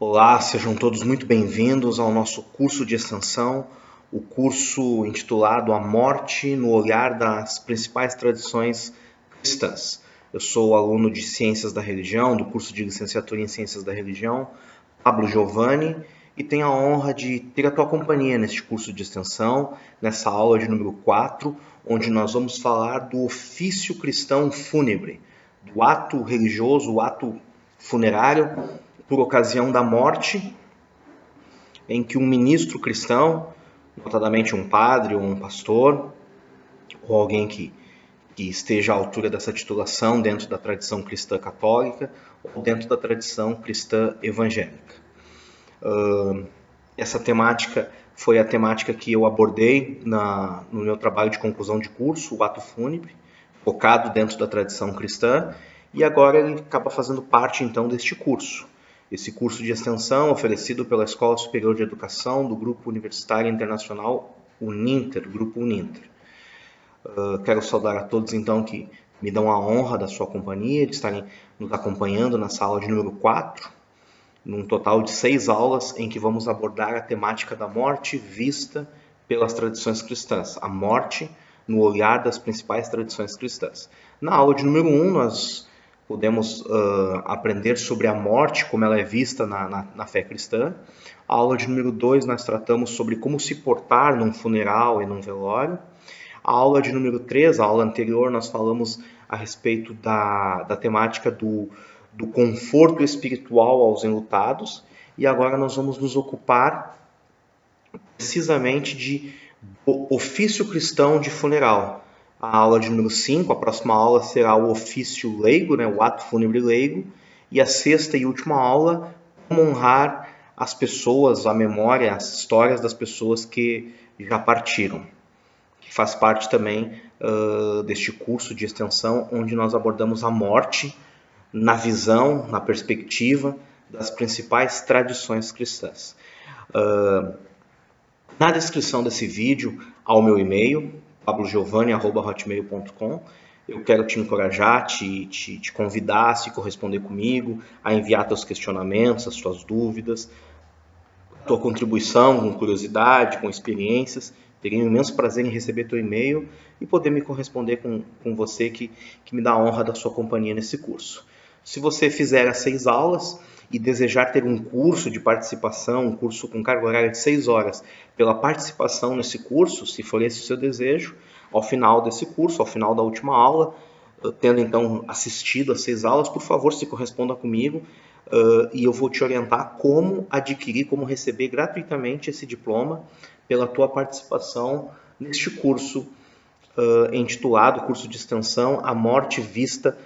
Olá, sejam todos muito bem-vindos ao nosso curso de extensão, o curso intitulado A Morte no Olhar das Principais Tradições Cristãs. Eu sou aluno de Ciências da Religião, do curso de Licenciatura em Ciências da Religião, Pablo Giovanni, e tenho a honra de ter a tua companhia neste curso de extensão, nessa aula de número 4, onde nós vamos falar do ofício cristão fúnebre, do ato religioso, o ato funerário, por ocasião da morte, em que um ministro cristão, notadamente um padre ou um pastor, ou alguém que esteja à altura dessa titulação dentro da tradição cristã católica ou dentro da tradição cristã evangélica. Essa temática foi a temática que eu abordei no meu trabalho de conclusão de curso, o ato fúnebre, focado dentro da tradição cristã, e agora ele acaba fazendo parte então deste curso. Esse curso de extensão oferecido pela Escola Superior de Educação do Grupo Universitário Internacional Uninter, Grupo Uninter. Quero saudar a todos então que me dão a honra da sua companhia, de estarem nos acompanhando nessa aula de número 4, num total de 6 aulas em que vamos abordar a temática da morte vista pelas tradições cristãs, a morte no olhar das principais tradições cristãs. Na aula de número 1, nós podemos aprender sobre a morte, como ela é vista na fé cristã. A aula de número 2, nós tratamos sobre como se portar num funeral e num velório. A aula de número 3, a aula anterior, nós falamos a respeito da temática do conforto espiritual aos enlutados. E agora nós vamos nos ocupar precisamente do ofício cristão de funeral. A aula de número 5, a próxima aula será o ofício leigo, né, o ato fúnebre leigo. E a sexta e última aula, como honrar as pessoas, a memória, as histórias das pessoas que já partiram. Que faz parte também deste curso de extensão, onde nós abordamos a morte na visão, na perspectiva das principais tradições cristãs. Na descrição desse vídeo, há o meu e-mail, pablogiovanni@hotmail.com. Eu quero te encorajar, te convidar a se corresponder comigo, a enviar teus questionamentos, as tuas dúvidas, a tua contribuição com curiosidade, com experiências. Teria um imenso prazer em receber teu e-mail e poder me corresponder com você que me dá a honra da sua companhia nesse curso. Se você fizer as 6 aulas e desejar ter um curso de participação, um curso com carga horária de 6 horas, pela participação nesse curso, se for esse o seu desejo, ao final desse curso, ao final da última aula, tendo então assistido as 6 aulas, por favor, se corresponda comigo e eu vou te orientar como adquirir, como receber gratuitamente esse diploma pela tua participação neste curso intitulado, curso de extensão, A Morte Vista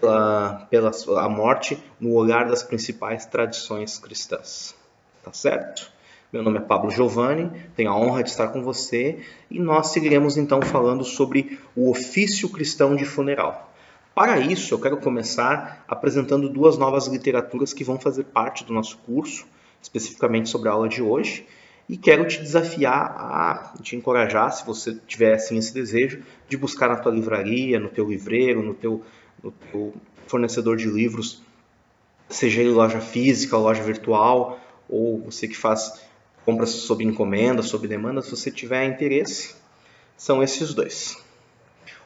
a morte no olhar das principais tradições cristãs. Tá certo? Meu nome é Pablo Giovanni, tenho a honra de estar com você e nós seguiremos então falando sobre o ofício cristão de funeral. Para isso, eu quero começar apresentando 2 novas literaturas que vão fazer parte do nosso curso, especificamente sobre a aula de hoje, e quero te desafiar te encorajar, se você tiver assim esse desejo, de buscar na tua livraria, no teu livreiro, no teu fornecedor de livros, seja ele loja física, loja virtual, ou você que faz compras sob encomenda, sob demanda, se você tiver interesse, são esses 2.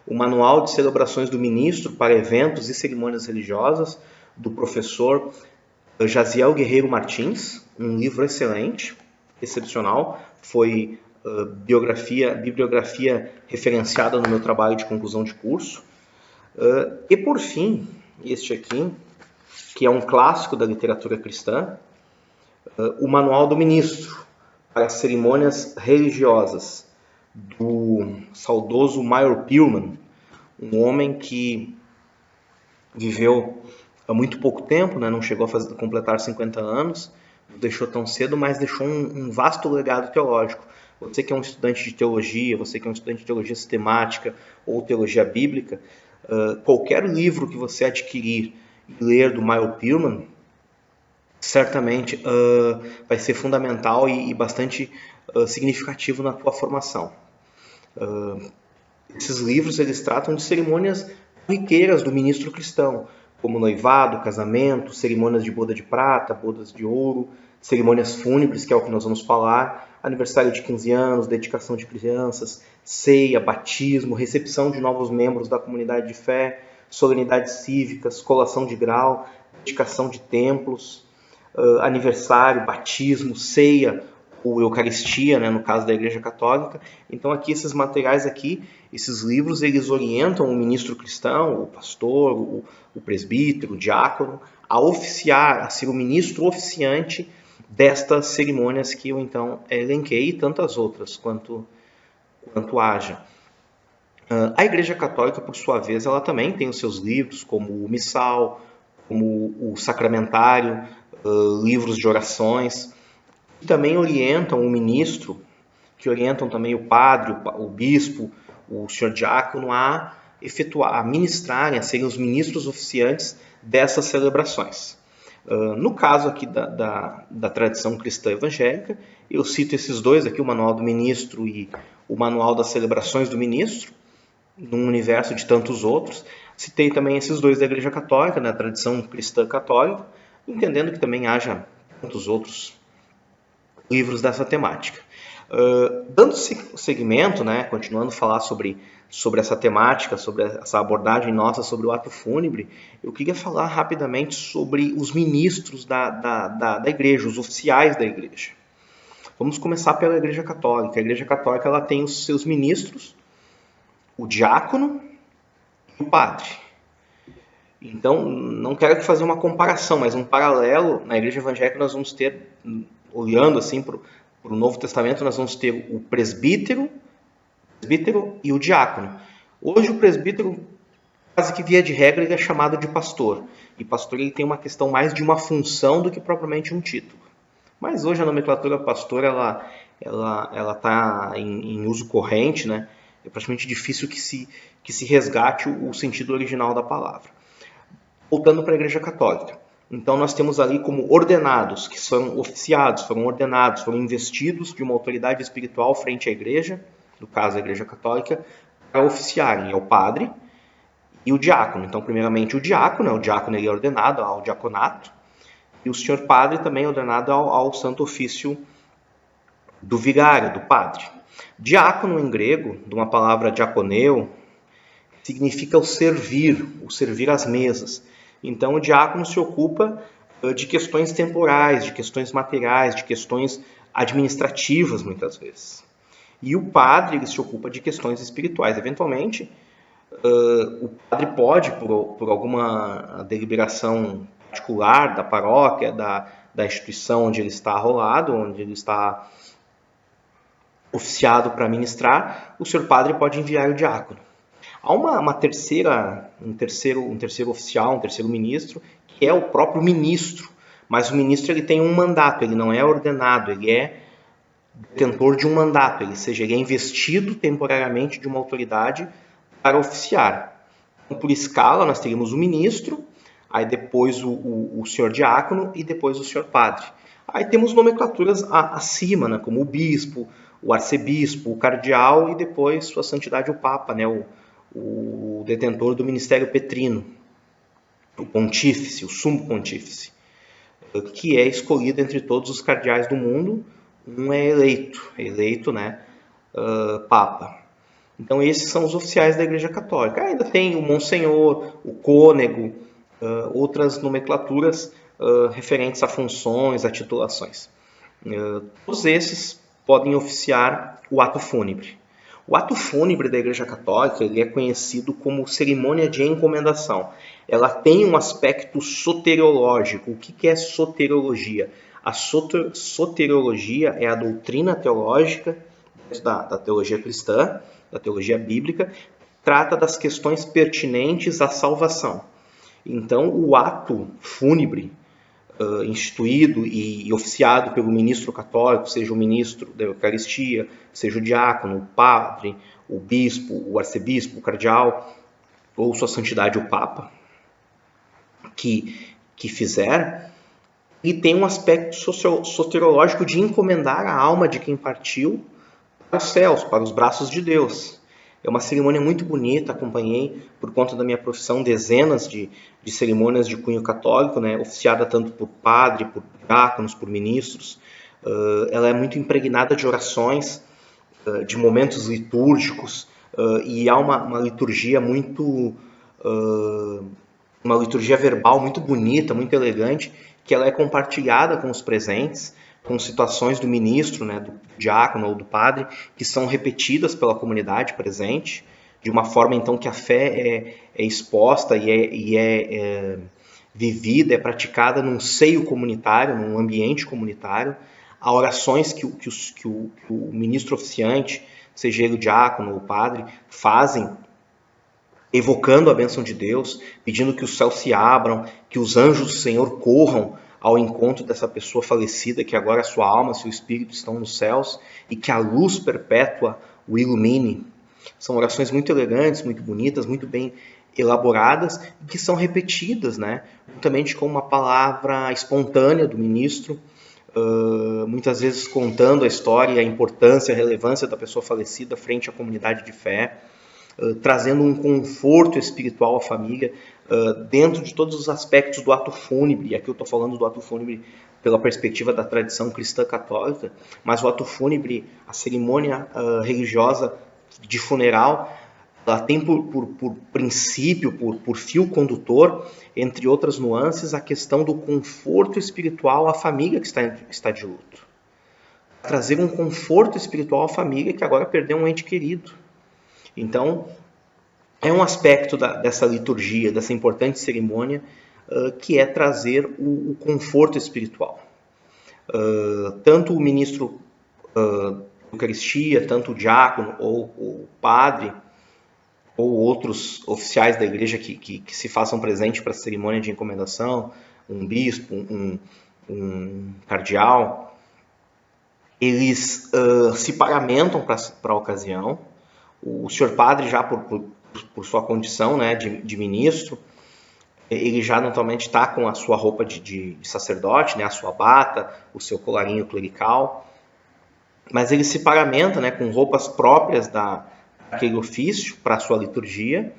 O Manual de Celebrações do Ministro para Eventos e Cerimônias Religiosas, do professor Jaziel Guerreiro Martins, um livro excelente, excepcional, foi bibliografia referenciada no meu trabalho de conclusão de curso. E por fim, este aqui, que é um clássico da literatura cristã, o Manual do Ministro para Cerimônias Religiosas, do saudoso Meyer Pillman, um homem que viveu há muito pouco tempo, né? Não chegou a completar 50 anos, não deixou tão cedo, mas deixou um vasto legado teológico. Você que é um estudante de teologia, você que é um estudante de teologia sistemática ou teologia bíblica, qualquer livro que você adquirir e ler do Meyer Pillman, certamente vai ser fundamental e bastante significativo na tua formação. Esses livros eles tratam de cerimônias corriqueiras do ministro cristão, como noivado, casamento, cerimônias de boda de prata, bodas de ouro, cerimônias fúnebres, que é o que nós vamos falar, aniversário de 15 anos, dedicação de crianças, ceia, batismo, recepção de novos membros da comunidade de fé, solenidades cívicas, colação de grau, dedicação de templos, aniversário, batismo, ceia ou Eucaristia, né, no caso da Igreja Católica. Então aqui esses materiais aqui, esses livros, eles orientam o ministro cristão, o pastor, o presbítero, o diácono, a oficiar, a ser o ministro oficiante destas cerimônias que eu então elenquei e tantas outras quanto haja. A Igreja Católica, por sua vez, ela também tem os seus livros, como o Missal, como o Sacramentário, livros de orações, que também orientam o ministro, que orientam também o padre, o bispo, o senhor diácono a efetuar, a ministrarem, a serem os ministros oficiantes dessas celebrações. No caso aqui da tradição cristã evangélica, eu cito esses dois aqui, o Manual do Ministro e o Manual das Celebrações do Ministro, num universo de tantos outros. Citei também esses dois da Igreja Católica, na tradição cristã católica, entendendo que também haja tantos outros livros dessa temática. Dando seguimento, né, continuando a falar sobre essa temática, sobre essa abordagem nossa sobre o ato fúnebre, eu queria falar rapidamente sobre os ministros da igreja, os oficiais da igreja. Vamos começar pela Igreja Católica. A Igreja Católica ela tem os seus ministros, o diácono e o padre. Então, não quero fazer uma comparação, mas um paralelo. Na Igreja Evangélica nós vamos ter, olhando assim para o Novo Testamento, nós vamos ter o presbítero e o diácono. Hoje o presbítero, quase que via de regra, ele é chamado de pastor. E pastor ele tem uma questão mais de uma função do que propriamente um título. Mas hoje a nomenclatura pastor ela está em uso corrente, né? É praticamente difícil que se resgate o sentido original da palavra. Voltando para a Igreja Católica. Então nós temos ali como ordenados, que são oficiados, foram ordenados, foram investidos de uma autoridade espiritual frente à Igreja, no caso a Igreja Católica, para oficiarem, é o padre e o diácono. Então primeiramente o diácono ele é ordenado ao diaconato, e o senhor padre também é ordenado ao santo ofício do vigário, do padre. Diácono em grego, de uma palavra diaconeu, significa o servir às mesas. Então o diácono se ocupa de questões temporais, de questões materiais, de questões administrativas muitas vezes. E o padre ele se ocupa de questões espirituais. Eventualmente, o padre pode, por alguma deliberação particular da paróquia, da instituição onde ele está arrolado, onde ele está oficiado para ministrar, o senhor padre pode enviar o diácono. Há um terceiro oficial, um terceiro ministro, que é o próprio ministro, mas o ministro ele tem um mandato, ele não é ordenado, ele é detentor de um mandato, ele é investido temporariamente de uma autoridade para oficiar. Então, por escala, nós teríamos o ministro, aí depois o senhor diácono e depois o senhor padre. Aí temos nomenclaturas acima, né, como o bispo, o arcebispo, o cardeal e depois sua santidade o papa, né, o detentor do ministério petrino, o pontífice, o sumo pontífice, que é escolhido entre todos os cardeais do mundo, um é eleito, né, papa. Então esses são os oficiais da Igreja Católica. Ainda tem o monsenhor, o cônego, outras nomenclaturas referentes a funções, a titulações. Todos esses podem oficiar o ato fúnebre. O ato fúnebre da Igreja Católica ele é conhecido como cerimônia de encomendação. Ela tem um aspecto soteriológico. O que é soteriologia? A soteriologia é a doutrina teológica da teologia cristã, da teologia bíblica, trata das questões pertinentes à salvação. Então, o ato fúnebre, instituído e oficiado pelo ministro católico, seja o ministro da Eucaristia, seja o diácono, o padre, o bispo, o arcebispo, o cardeal, ou sua santidade o papa, que fizer, e tem um aspecto soteriológico de encomendar a alma de quem partiu para os céus, para os braços de Deus. É uma cerimônia muito bonita, acompanhei, por conta da minha profissão, dezenas de cerimônias de cunho católico, né, oficiada tanto por padre, por diáconos, por ministros. Ela é muito impregnada de orações, de momentos litúrgicos, e há uma liturgia muito... uma liturgia verbal muito bonita, muito elegante, que ela é compartilhada com os presentes, com situações do ministro, né, do diácono ou do padre, que são repetidas pela comunidade presente, de uma forma então que a fé é exposta e é vivida, é praticada num seio comunitário, num ambiente comunitário. Há orações que o ministro oficiante, seja ele o diácono ou o padre, fazem, evocando a bênção de Deus, pedindo que os céus se abram, que os anjos do Senhor corram ao encontro dessa pessoa falecida, que agora a sua alma, seu espírito estão nos céus, e que a luz perpétua o ilumine. São orações muito elegantes, muito bonitas, muito bem elaboradas, e que são repetidas, né? Juntamente com uma palavra espontânea do ministro, muitas vezes contando a história, a importância, a relevância da pessoa falecida frente à comunidade de fé, trazendo um conforto espiritual à família, dentro de todos os aspectos do ato fúnebre. E aqui eu estou falando do ato fúnebre pela perspectiva da tradição cristã católica, mas o ato fúnebre, a cerimônia religiosa de funeral, ela tem por princípio, por fio condutor, entre outras nuances, a questão do conforto espiritual à família que está de luto. Trazer um conforto espiritual à família que agora perdeu um ente querido. Então, é um aspecto dessa liturgia, dessa importante cerimônia, que é trazer o conforto espiritual. Tanto o ministro da Eucaristia, tanto o diácono ou o padre, ou outros oficiais da igreja que se façam presente para a cerimônia de encomendação, um bispo, um cardeal, eles se paramentam para a ocasião. O senhor padre, já por sua condição, né, de ministro, ele já naturalmente está com a sua roupa de sacerdote, né, a sua bata, o seu colarinho clerical, mas ele se paramenta, né, com roupas próprias daquele ofício para a sua liturgia,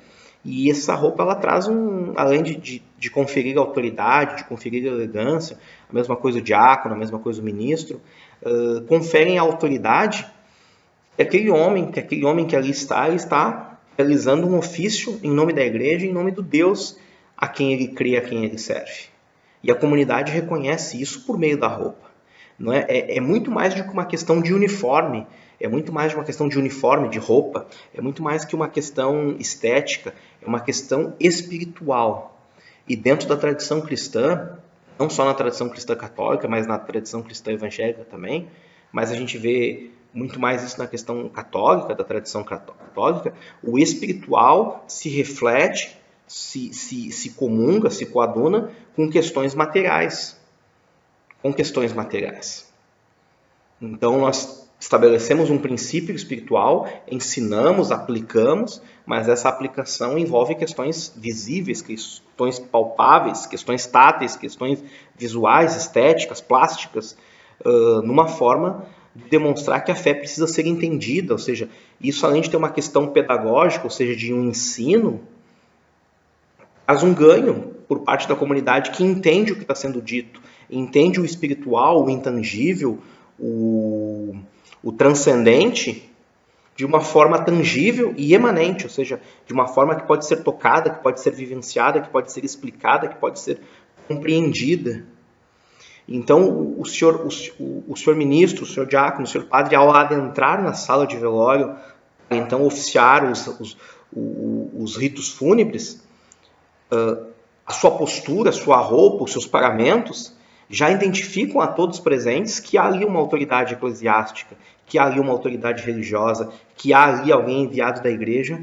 e essa roupa ela traz além de conferir autoridade, de conferir elegância, a mesma coisa o diácono, a mesma coisa o ministro, conferem a autoridade que aquele homem que ali está realizando um ofício em nome da igreja, em nome do Deus a quem ele crê, a quem ele serve. E a comunidade reconhece isso por meio da roupa. Não é muito mais do que uma questão de uniforme, é muito mais de uma questão de uniforme, de roupa, é muito mais que uma questão estética, é uma questão espiritual. E dentro da tradição cristã, não só na tradição cristã católica, mas na tradição cristã evangélica também, mas a gente vê muito mais isso na questão católica, da tradição católica, o espiritual se reflete, se comunga, se coaduna com questões materiais. Então, nós estabelecemos um princípio espiritual, ensinamos, aplicamos, mas essa aplicação envolve questões visíveis, questões palpáveis, questões táteis, questões visuais, estéticas, plásticas, numa forma de demonstrar que a fé precisa ser entendida, ou seja, isso além de ter uma questão pedagógica, ou seja, de um ensino, faz um ganho por parte da comunidade que entende o que está sendo dito, entende o espiritual, o intangível, o transcendente, de uma forma tangível e emanente, ou seja, de uma forma que pode ser tocada, que pode ser vivenciada, que pode ser explicada, que pode ser compreendida. Então, o senhor ministro, o senhor diácono, o senhor padre, ao adentrar na sala de velório, então oficiar os ritos fúnebres, a sua postura, a sua roupa, os seus paramentos, já identificam a todos presentes que há ali uma autoridade eclesiástica, que há ali uma autoridade religiosa, que há ali alguém enviado da igreja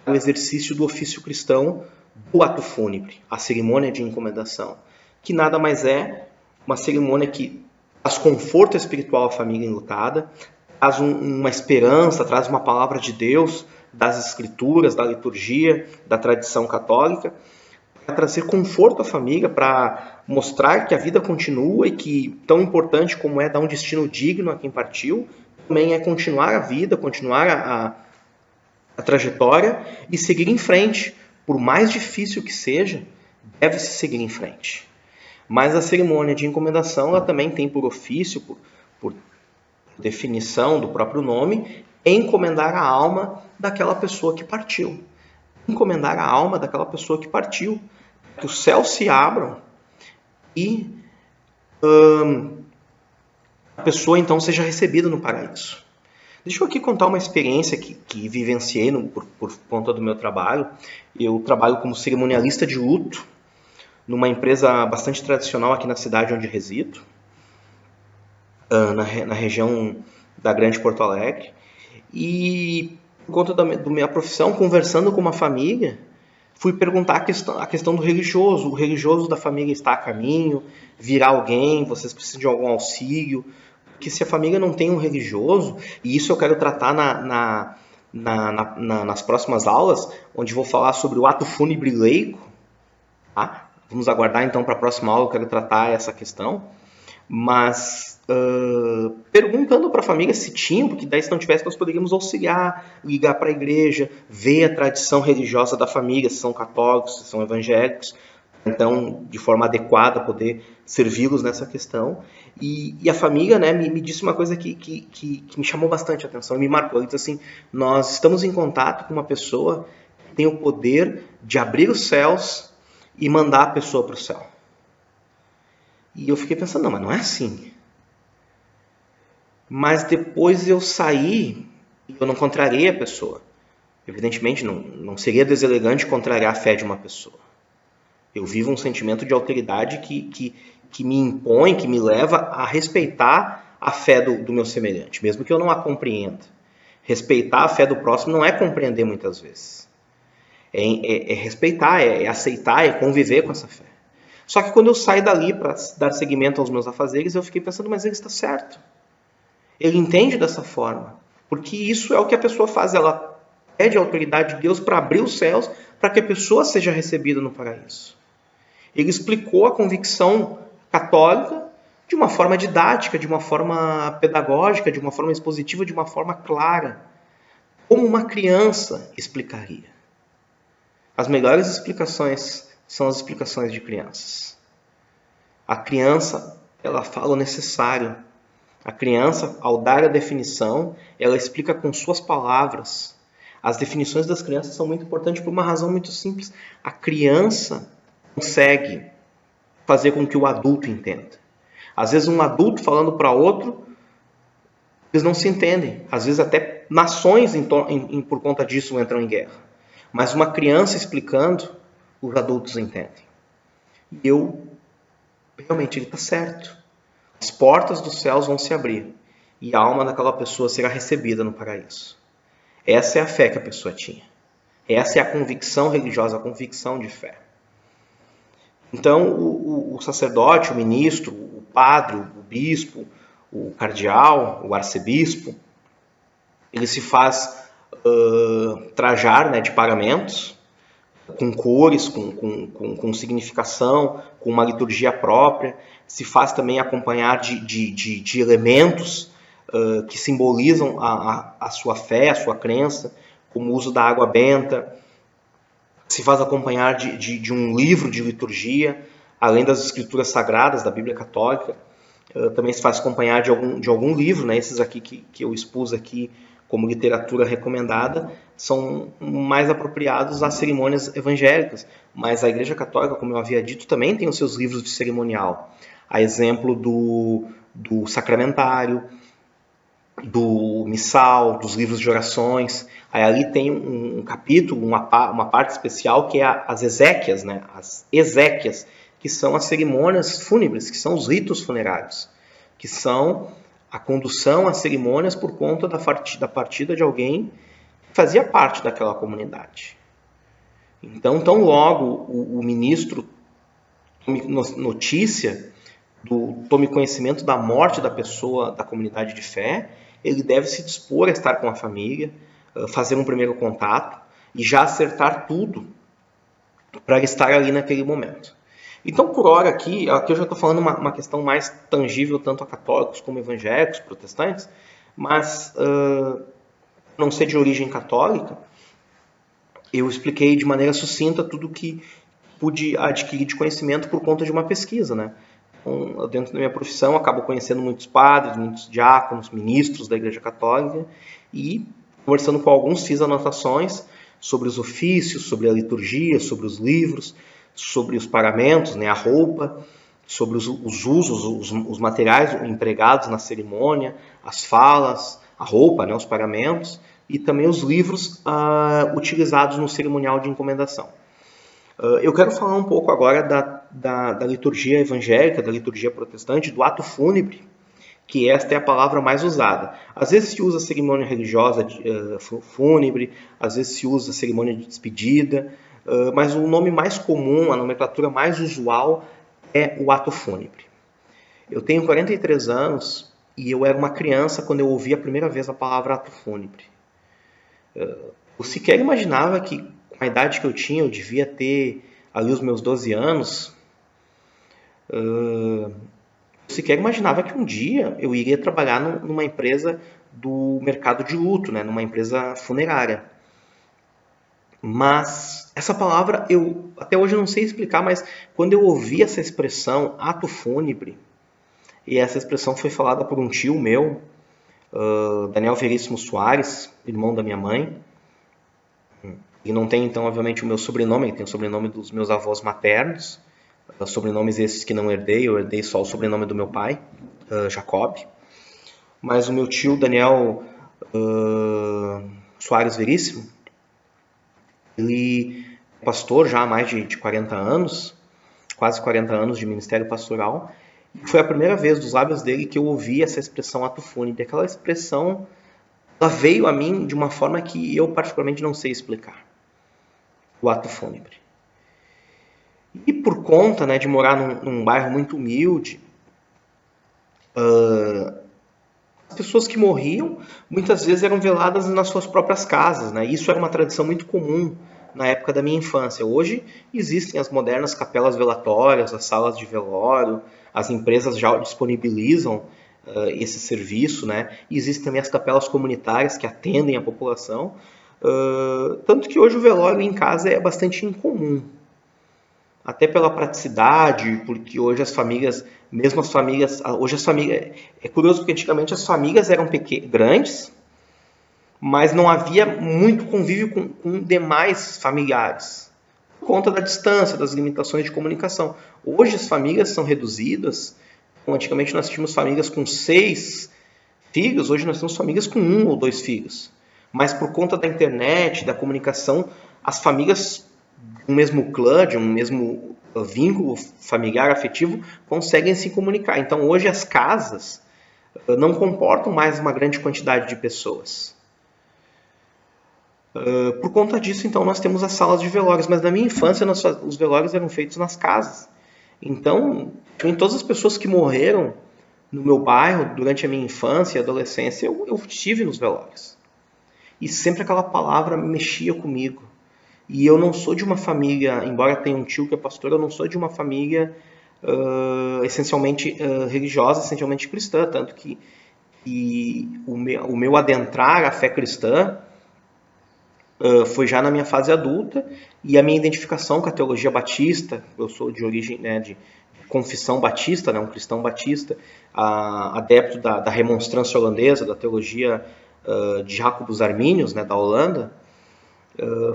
para o exercício do ofício cristão do ato fúnebre, a cerimônia de encomendação, que nada mais é uma cerimônia que traz conforto espiritual à família enlutada, traz uma esperança, traz uma palavra de Deus, das escrituras, da liturgia, da tradição católica, para trazer conforto à família, para mostrar que a vida continua e que, tão importante como é dar um destino digno a quem partiu, também é continuar a vida, continuar a a trajetória e seguir em frente. Por mais difícil que seja, deve-se seguir em frente. Mas a cerimônia de encomendação ela também tem por ofício, por definição do próprio nome, encomendar a alma daquela pessoa que partiu. Encomendar a alma daquela pessoa que partiu. Que os céus se abram e a pessoa então seja recebida no paraíso. Deixa eu aqui contar uma experiência que vivenciei por conta do meu trabalho. Eu trabalho como cerimonialista de luto numa empresa bastante tradicional aqui na cidade onde resido, na região da Grande Porto Alegre. E por conta da minha profissão, conversando com uma família, fui perguntar a questão do religioso. O religioso da família está a caminho? Virá alguém? Vocês precisam de algum auxílio? Porque se a família não tem um religioso, e isso eu quero tratar nas próximas aulas, onde vou falar sobre o ato fúnebre laico, tá? Vamos aguardar então para a próxima aula, eu quero tratar essa questão. Mas perguntando para a família se tinham, porque daí se não tivesse nós poderíamos auxiliar, ligar para a igreja, ver a tradição religiosa da família, se são católicos, se são evangélicos, então de forma adequada poder servi-los nessa questão. E a família, né, me disse uma coisa que me chamou bastante a atenção e me marcou. Ele disse assim: nós estamos em contato com uma pessoa que tem o poder de abrir os céus e mandar a pessoa para o céu. E eu fiquei pensando, não, mas não é assim. Mas depois eu saí e eu não contrariei a pessoa. Evidentemente, não seria deselegante contrariar a fé de uma pessoa. Eu vivo um sentimento de alteridade que me impõe, que me leva a respeitar a fé do meu semelhante, mesmo que eu não a compreenda. Respeitar a fé do próximo não é compreender muitas vezes. É respeitar, é aceitar, é conviver com essa fé. Só que quando eu saí dali para dar seguimento aos meus afazeres, eu fiquei pensando, mas ele está certo. Ele entende dessa forma. Porque isso é o que a pessoa faz. Ela pede a autoridade de Deus para abrir os céus para que a pessoa seja recebida no paraíso. Ele explicou a convicção católica de uma forma didática, de uma forma pedagógica, de uma forma expositiva, de uma forma clara. Como uma criança explicaria. As melhores explicações são as explicações de crianças. A criança, ela fala o necessário. A criança, ao dar a definição, ela explica com suas palavras. As definições das crianças são muito importantes por uma razão muito simples. A criança consegue fazer com que o adulto entenda. Às vezes um adulto falando para outro, eles não se entendem. Às vezes até nações por conta disso entram em guerra. Mas uma criança explicando, os adultos entendem. E realmente, ele está certo. As portas dos céus vão se abrir e a alma daquela pessoa será recebida no paraíso. Essa é a fé que a pessoa tinha. Essa é a convicção religiosa, a convicção de fé. Então, o sacerdote, o ministro, o padre, o bispo, o cardeal, o arcebispo, ele se faz trajar, né, de paramentos, com cores, com significação, com uma liturgia própria. Se faz também acompanhar de elementos que simbolizam a sua fé, a sua crença, como o uso da água benta. Se faz acompanhar de um livro de liturgia, além das escrituras sagradas da Bíblia Católica. Também se faz acompanhar de algum livro, né? Esses aqui que eu expus aqui como literatura recomendada, são mais apropriados às cerimônias evangélicas. Mas a Igreja Católica, como eu havia dito, também tem os seus livros de cerimonial. A exemplo do sacramentário, do missal, dos livros de orações. Aí ali tem um capítulo, uma parte especial que é as exéquias, né? As exéquias, que são as cerimônias fúnebres, que são os ritos funerários, que são a condução às cerimônias por conta da partida de alguém que fazia parte daquela comunidade. Então, tão logo o ministro tome notícia, tome conhecimento da morte da pessoa da comunidade de fé, ele deve se dispor a estar com a família, fazer um primeiro contato e já acertar tudo para estar ali naquele momento. Então, por hora, aqui eu já estou falando uma questão mais tangível tanto a católicos como evangélicos, protestantes, mas não ser de origem católica, eu expliquei de maneira sucinta tudo que pude adquirir de conhecimento por conta de uma pesquisa, né? Então, dentro da minha profissão, acabo conhecendo muitos padres, muitos diáconos, ministros da Igreja Católica e, conversando com alguns, fiz anotações sobre os ofícios, sobre a liturgia, sobre os livros, sobre os paramentos, né, a roupa, sobre os usos, os materiais empregados na cerimônia, as falas, a roupa, né, os paramentos, e também os livros utilizados no cerimonial de encomendação. Eu quero falar um pouco agora da liturgia evangélica, da liturgia protestante, do ato fúnebre, que esta é a palavra mais usada. Às vezes se usa a cerimônia religiosa fúnebre, às vezes se usa a cerimônia de despedida, mas o nome mais comum, a nomenclatura mais usual é o ato fúnebre. Eu tenho 43 anos e eu era uma criança quando eu ouvi a primeira vez a palavra ato fúnebre. Eu sequer imaginava que, com a idade que eu tinha, eu devia ter ali os meus 12 anos, eu sequer imaginava que um dia eu iria trabalhar numa empresa do mercado de luto, né, numa empresa funerária. Mas essa palavra, eu até hoje não sei explicar, mas quando eu ouvi essa expressão, ato fúnebre, e essa expressão foi falada por um tio meu, Daniel Veríssimo Soares, irmão da minha mãe, e não tem então obviamente o meu sobrenome, ele tem o sobrenome dos meus avós maternos, sobrenomes esses que não herdei, eu herdei só o sobrenome do meu pai, Jacob, mas o meu tio Daniel Soares Veríssimo, ele é pastor já há mais de 40 anos, quase 40 anos de ministério pastoral, e foi a primeira vez dos lábios dele que eu ouvi essa expressão ato fúnebre. Aquela expressão, ela veio a mim de uma forma que eu particularmente não sei explicar. O ato fúnebre. E por conta, né, de morar num bairro muito humilde, as pessoas que morriam muitas vezes eram veladas nas suas próprias casas, né? Isso era uma tradição muito comum na época da minha infância. Hoje existem as modernas capelas velatórias, as salas de velório, as empresas já disponibilizam esse serviço, né? E existem também as capelas comunitárias que atendem a população. Tanto que hoje o velório em casa é bastante incomum. Até pela praticidade, porque hoje as famílias, mesmo as famílias, hoje as famílias, é curioso porque antigamente as famílias eram grandes, mas não havia muito convívio com demais familiares, por conta da distância, das limitações de comunicação. Hoje as famílias são reduzidas, antigamente nós tínhamos famílias com 6 filhos, hoje nós temos famílias com 1 ou 2 filhos. Mas por conta da internet, da comunicação, as famílias um mesmo clã, de um mesmo vínculo familiar, afetivo, conseguem se comunicar. Então hoje as casas não comportam mais uma grande quantidade de pessoas. Por conta disso, então, nós temos as salas de velórios, mas na minha infância os velórios eram feitos nas casas. Então, em todas as pessoas que morreram no meu bairro durante a minha infância e adolescência, eu estive nos velórios. E sempre aquela palavra mexia comigo. E eu não sou de uma família, embora tenha um tio que é pastor, eu não sou de uma família essencialmente religiosa, essencialmente cristã, tanto que o meu adentrar à fé cristã foi já na minha fase adulta, e a minha identificação com a teologia batista, eu sou de origem, né, de confissão batista, né, um cristão batista, adepto da remonstrância holandesa, da teologia de Jacobus Arminius, né, da Holanda,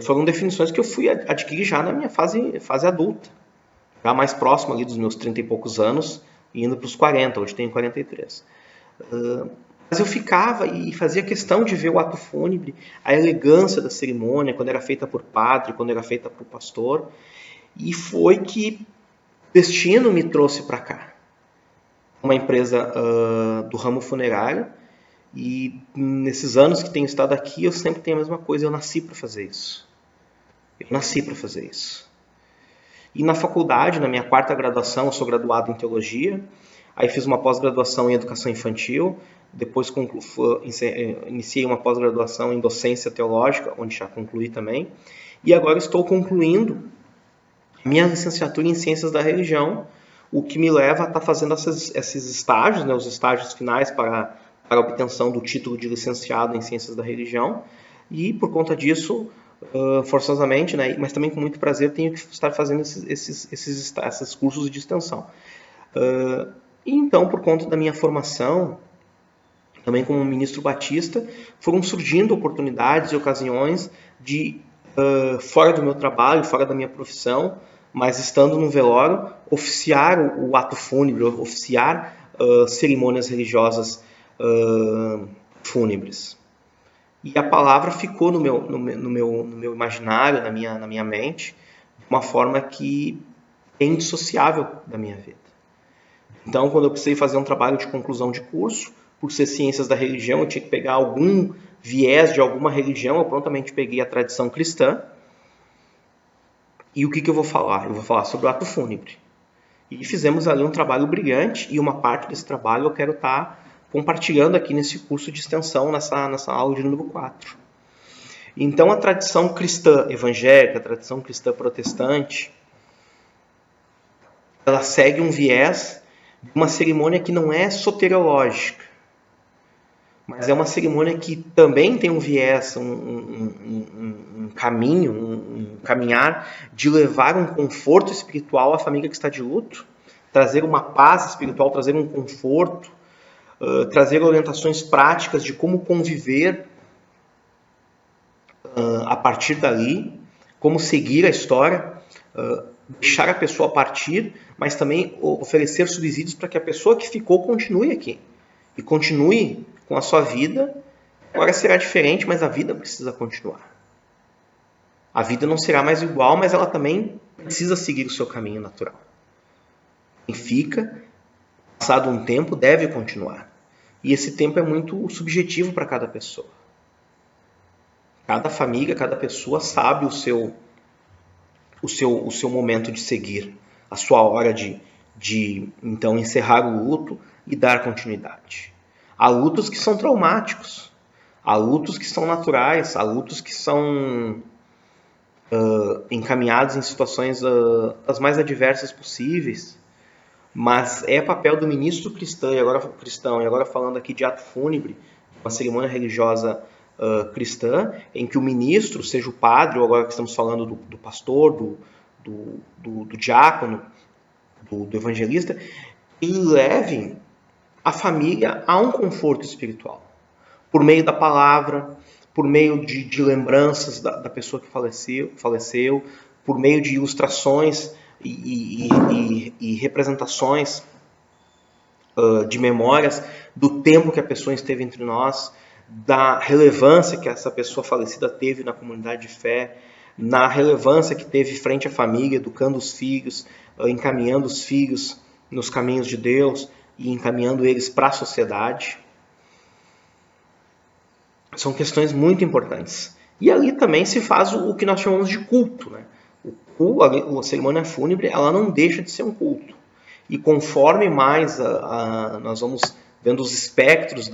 foram definições que eu fui adquirir já na minha fase adulta, já mais próximo ali dos meus 30 e poucos anos, indo para os 40, hoje tenho 43. Mas eu ficava e fazia questão de ver o ato fúnebre, a elegância da cerimônia, quando era feita por padre, quando era feita por pastor. E foi que o destino me trouxe para cá. Uma empresa do ramo funerário. E nesses anos que tenho estado aqui, eu sempre tenho a mesma coisa. Eu nasci para fazer isso. E na faculdade, na minha 4ª graduação, eu sou graduado em teologia. Aí fiz uma pós-graduação em educação infantil. Depois iniciei uma pós-graduação em docência teológica, onde já concluí também. E agora estou concluindo minha licenciatura em ciências da religião, o que me leva a estar fazendo esses estágios, né, os estágios finais para a obtenção do título de licenciado em ciências da religião. E por conta disso, forçosamente, né? Mas também com muito prazer tenho que estar fazendo esses cursos de extensão. E então, por conta da minha formação, também como ministro batista, foram surgindo oportunidades e ocasiões de, fora do meu trabalho, fora da minha profissão, mas estando no velório, oficiar o ato fúnebre, oficiar cerimônias religiosas fúnebres. E a palavra ficou no meu imaginário, na minha mente, de uma forma que é indissociável da minha vida. Então, quando eu precisei fazer um trabalho de conclusão de curso, por ser ciências da religião, eu tinha que pegar algum viés de alguma religião, eu prontamente peguei a tradição cristã. E o que eu vou falar? Eu vou falar sobre o ato fúnebre. E fizemos ali um trabalho brilhante, e uma parte desse trabalho eu quero estar compartilhando aqui nesse curso de extensão, nessa aula de número 4. Então, a tradição cristã evangélica, a tradição cristã protestante, ela segue um viés de uma cerimônia que não é soteriológica, mas é uma cerimônia que também tem um viés, um caminho, um caminhar de levar um conforto espiritual à família que está de luto, trazer uma paz espiritual, trazer um conforto, trazer orientações práticas de como conviver a partir dali, como seguir a história, deixar a pessoa partir, mas também oferecer subsídios para que a pessoa que ficou continue aqui e continue com a sua vida. Agora será diferente, mas a vida precisa continuar. A vida não será mais igual, mas ela também precisa seguir o seu caminho natural. Quem fica, passado um tempo, deve continuar. E esse tempo é muito subjetivo para cada pessoa. Cada família, cada pessoa sabe o seu momento de seguir, a sua hora de então encerrar o luto e dar continuidade. Há lutos que são traumáticos, há lutos que são naturais, há lutos que são encaminhados em situações as mais adversas possíveis, mas é papel do ministro cristão, e agora falando aqui de ato fúnebre, uma cerimônia religiosa cristã, em que o ministro, seja o padre, ou agora que estamos falando do pastor, do diácono, do evangelista, ele leve a família a um conforto espiritual, por meio da palavra, por meio de lembranças da pessoa que faleceu, por meio de ilustrações e representações de memórias do tempo que a pessoa esteve entre nós, da relevância que essa pessoa falecida teve na comunidade de fé, na relevância que teve frente à família, educando os filhos, encaminhando os filhos nos caminhos de Deus e encaminhando eles para a sociedade. São questões muito importantes. E ali também se faz o que nós chamamos de culto, né? A cerimônia fúnebre, ela não deixa de ser um culto. E conforme mais nós vamos vendo os espectros,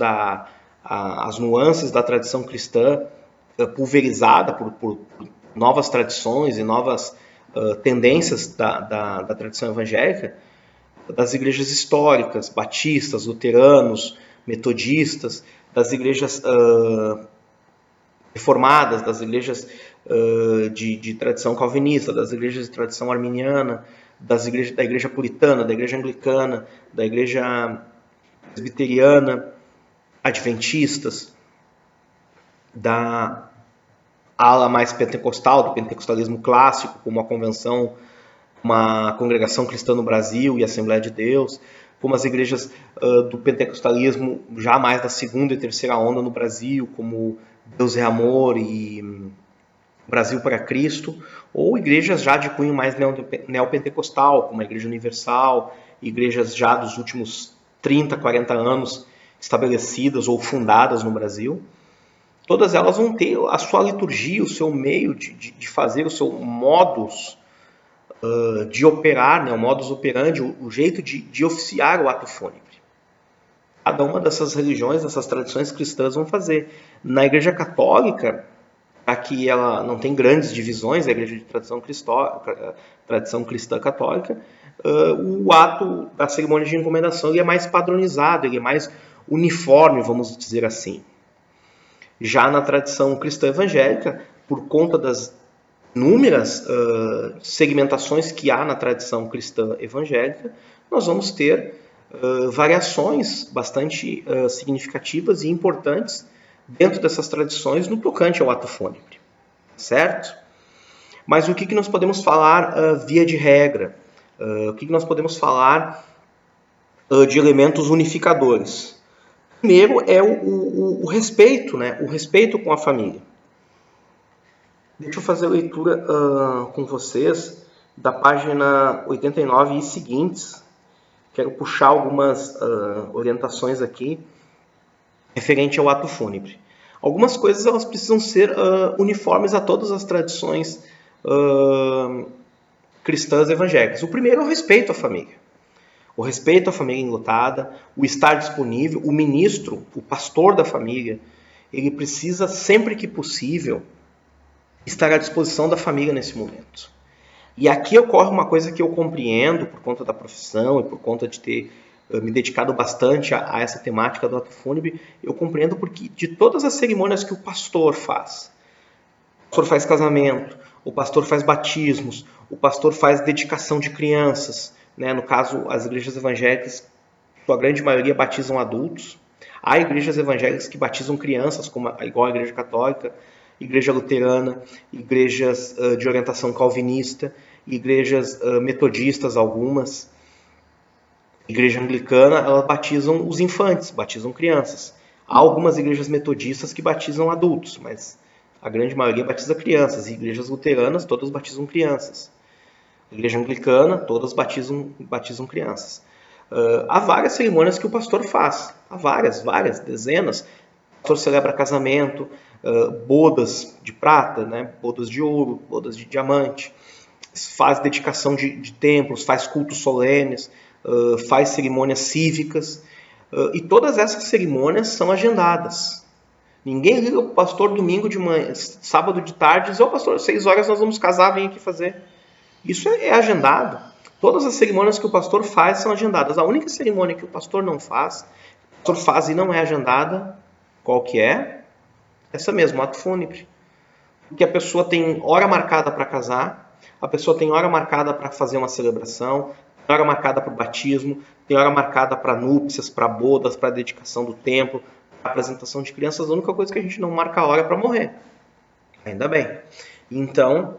as nuances da tradição cristã pulverizada por novas tradições e novas tendências da tradição evangélica, das igrejas históricas, batistas, luteranos, metodistas, das igrejas reformadas, das igrejas de tradição calvinista, das igrejas de tradição arminiana, da igreja puritana, da igreja anglicana, da igreja presbiteriana, adventistas, da ala mais pentecostal, do pentecostalismo clássico, como a convenção, uma congregação cristã no Brasil e a Assembleia de Deus, como as igrejas do pentecostalismo já mais da segunda e terceira onda no Brasil, como Deus é Amor e Brasil para Cristo, ou igrejas já de cunho mais neopentecostal, como a Igreja Universal, igrejas já dos últimos 30, 40 anos estabelecidas ou fundadas no Brasil. Todas elas vão ter a sua liturgia, o seu meio de fazer, o seu modus de operar, né, o modus operandi, o jeito de oficiar o ato fúnebre. Cada uma dessas religiões, dessas tradições cristãs vão fazer. Na Igreja Católica, aqui ela não tem grandes divisões, a Igreja de tradição cristã católica, o ato da cerimônia de encomendação ele é mais padronizado, ele é mais uniforme, vamos dizer assim. Já na tradição cristã evangélica, por conta das inúmeras segmentações que há na tradição cristã evangélica, nós vamos ter variações bastante significativas e importantes dentro dessas tradições no tocante ao ato fúnebre, certo? Mas o que nós podemos falar via de regra? O que nós podemos falar de elementos unificadores? Primeiro é o respeito, né? O respeito com a família. Deixa eu fazer a leitura com vocês da página 89 e seguintes. Quero puxar algumas orientações aqui referente ao ato fúnebre. Algumas coisas elas precisam ser uniformes a todas as tradições cristãs evangélicas. O primeiro é o respeito à família. O respeito à família enlutada, o estar disponível, o ministro, o pastor da família, ele precisa, sempre que possível, estar à disposição da família nesse momento. E aqui ocorre uma coisa que eu compreendo por conta da profissão e por conta de ter me dedicado bastante a essa temática do ato fúnebre, eu compreendo porque de todas as cerimônias que o pastor faz casamento, o pastor faz batismos, o pastor faz dedicação de crianças, né? No caso, as igrejas evangélicas, a grande maioria batizam adultos. Há igrejas evangélicas que batizam crianças, igual a Igreja Católica, Igreja Luterana, igrejas de orientação calvinista, igrejas metodistas algumas, Igreja Anglicana, elas batizam os infantes, batizam crianças. Há algumas igrejas metodistas que batizam adultos, mas a grande maioria batiza crianças. E igrejas luteranas, todas batizam crianças. Igreja Anglicana, todas batizam crianças. Há várias cerimônias que o pastor faz. Há várias, dezenas. O pastor celebra casamento, bodas de prata, né? Bodas de ouro, bodas de diamante. Faz dedicação de templos, faz cultos solenes, faz cerimônias cívicas. E todas essas cerimônias são agendadas. Ninguém liga para o pastor domingo de manhã, sábado de tarde, e diz: ô pastor, 6 horas nós vamos casar, vem aqui fazer. Isso é agendado. Todas as cerimônias que o pastor faz são agendadas. A única cerimônia que o pastor não faz, o pastor faz e não é agendada, qual que é? Essa mesmo, o ato fúnebre. Porque a pessoa tem hora marcada para casar, a pessoa tem hora marcada para fazer uma celebração, tem hora marcada para o batismo, tem hora marcada para núpcias, para bodas, para dedicação do templo, para apresentação de crianças. A única coisa que a gente não marca a hora é para morrer. Ainda bem. Então,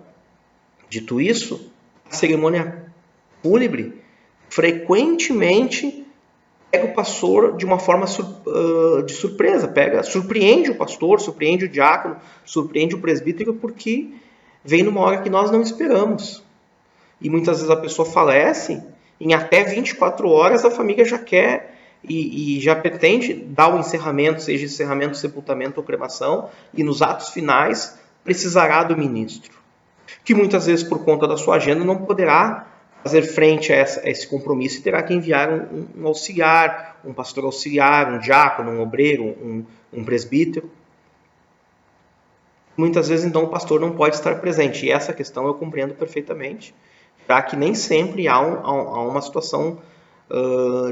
dito isso, a cerimônia fúnebre frequentemente pega o pastor de uma forma de surpresa, surpreende o pastor, surpreende o diácono, surpreende o presbítero, porque vem numa hora que nós não esperamos. E muitas vezes a pessoa falece, em até 24 horas a família já quer e já pretende dar o encerramento, seja encerramento, sepultamento ou cremação, e nos atos finais precisará do ministro, que muitas vezes por conta da sua agenda não poderá fazer frente a esse compromisso e terá que enviar um auxiliar, um pastor auxiliar, um diácono, um obreiro, um presbítero. Muitas vezes, então, o pastor não pode estar presente. E essa questão eu compreendo perfeitamente, já que nem sempre há uma situação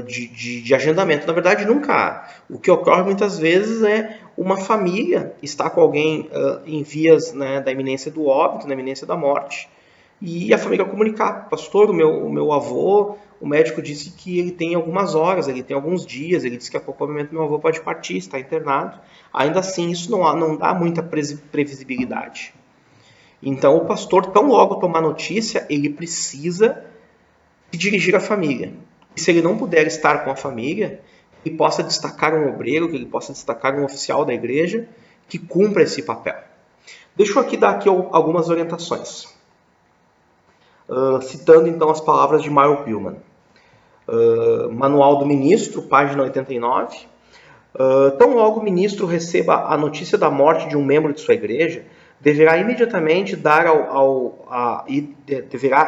de agendamento. Na verdade, nunca há. O que ocorre muitas vezes é uma família estar com alguém em vias, né, da iminência do óbito, da iminência da morte, e a família comunicar: pastor, o meu avô, o médico disse que ele tem algumas horas, ele tem alguns dias, ele disse que a qualquer momento meu avô pode partir, está internado. Ainda assim, isso não dá muita previsibilidade. Então, o pastor, tão logo tomar notícia, ele precisa se dirigir à família. E se ele não puder estar com a família, ele possa destacar um obreiro, que ele possa destacar um oficial da igreja que cumpra esse papel. Deixa eu dar aqui algumas orientações. Citando então as palavras de Myron Pillman. Manual do Ministro, página 89. Tão logo o ministro receba a notícia da morte de um membro de sua igreja, deverá imediatamente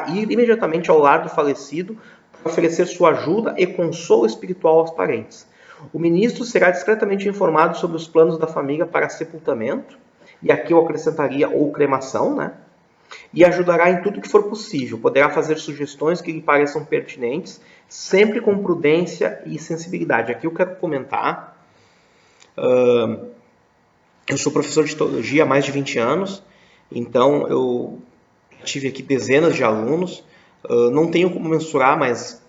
ir imediatamente ao lar do falecido para oferecer sua ajuda e consolo espiritual aos parentes. O ministro será discretamente informado sobre os planos da família para sepultamento, e aqui eu acrescentaria ou cremação, né? E ajudará em tudo que for possível. Poderá fazer sugestões que lhe pareçam pertinentes, sempre com prudência e sensibilidade. Aqui eu quero comentar. Eu sou professor de teologia há mais de 20 anos Então, eu tive aqui dezenas de alunos, não tenho como mensurar, mas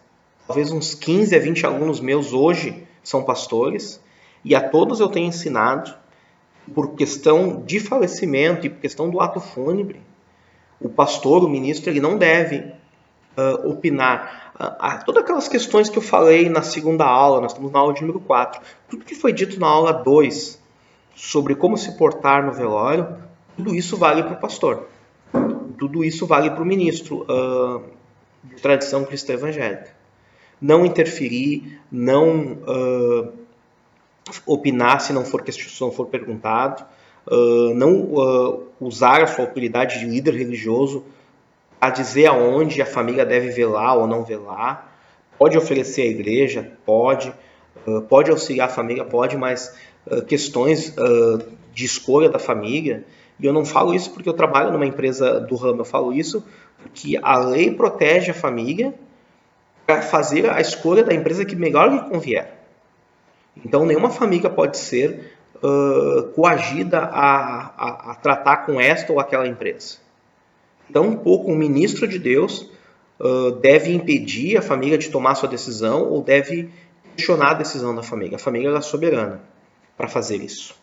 talvez uns 15 a 20 alunos meus hoje são pastores, e a todos eu tenho ensinado, por questão de falecimento e por questão do ato fúnebre, o pastor, o ministro, ele não deve opinar. Todas aquelas questões que eu falei na segunda aula, nós estamos na aula de número 4, tudo que foi dito na aula 2 sobre como se portar no velório, tudo isso vale para o pastor. Tudo isso vale para o ministro de tradição cristã evangélica. Não interferir, não opinar se não for perguntado, não usar a sua autoridade de líder religioso a dizer aonde a família deve velar ou não velar. Pode oferecer à igreja, pode auxiliar a família, pode, mas questões de escolha da família, e eu não falo isso porque eu trabalho numa empresa do ramo, eu falo isso porque a lei protege a família para fazer a escolha da empresa que melhor lhe convier. Então, nenhuma família pode ser coagida a tratar com esta ou aquela empresa. Então, um pouco, um ministro de Deus deve impedir a família de tomar sua decisão ou deve questionar a decisão da família. A família é soberana para fazer isso.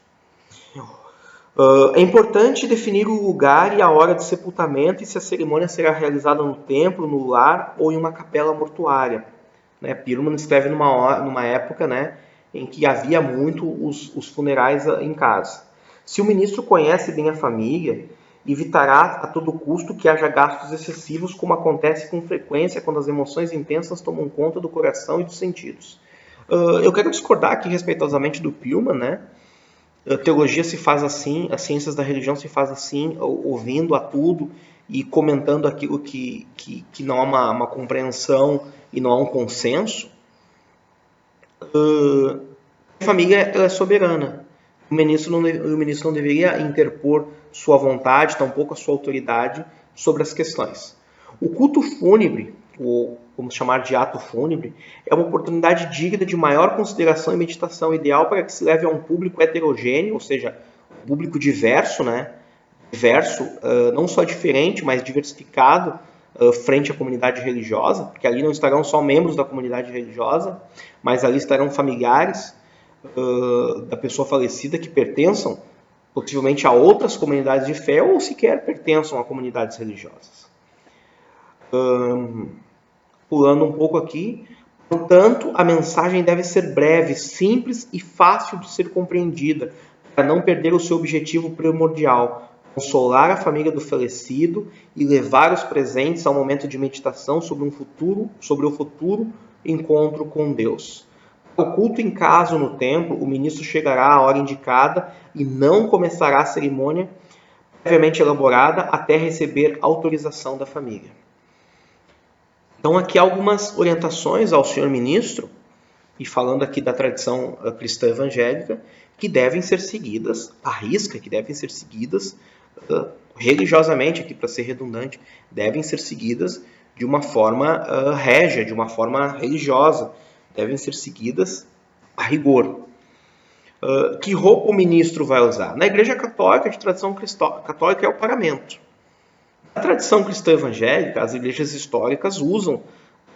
É importante definir o lugar e a hora de sepultamento e se a cerimônia será realizada no templo, no lar ou em uma capela mortuária. Pirman escreve numa época, em que havia muito os funerais em casa. Se o ministro conhece bem a família, evitará a todo custo que haja gastos excessivos, como acontece com frequência quando as emoções intensas tomam conta do coração e dos sentidos. Eu quero discordar aqui respeitosamente do Pirman, A teologia se faz assim, as ciências da religião se faz assim, ouvindo a tudo e comentando aquilo que não há uma compreensão e não há um consenso. A família é soberana. O ministro não deveria interpor sua vontade, tampouco a sua autoridade sobre as questões. O culto fúnebre, ou vamos chamar de ato fúnebre, é uma oportunidade digna de maior consideração e meditação, ideal para que se leve a um público heterogêneo, ou seja, um público diverso, diverso, não só diferente, mas diversificado frente à comunidade religiosa, porque ali não estarão só membros da comunidade religiosa, mas ali estarão familiares da pessoa falecida que pertençam possivelmente a outras comunidades de fé ou sequer pertençam a comunidades religiosas. Pulando um pouco aqui, portanto, a mensagem deve ser breve, simples e fácil de ser compreendida, para não perder o seu objetivo primordial, consolar a família do falecido e levar os presentes ao momento de meditação sobre o futuro encontro com Deus. O culto em casa no templo, o ministro chegará à hora indicada e não começará a cerimônia previamente elaborada até receber autorização da família. Então, aqui algumas orientações ao senhor ministro, e falando aqui da tradição cristã evangélica, que devem ser seguidas à risca, que devem ser seguidas religiosamente, aqui para ser redundante, devem ser seguidas de uma forma régia, de uma forma religiosa, devem ser seguidas a rigor. Que roupa o ministro vai usar? Na Igreja Católica, de tradição católica, é o paramento. Na tradição cristã evangélica, as igrejas históricas usam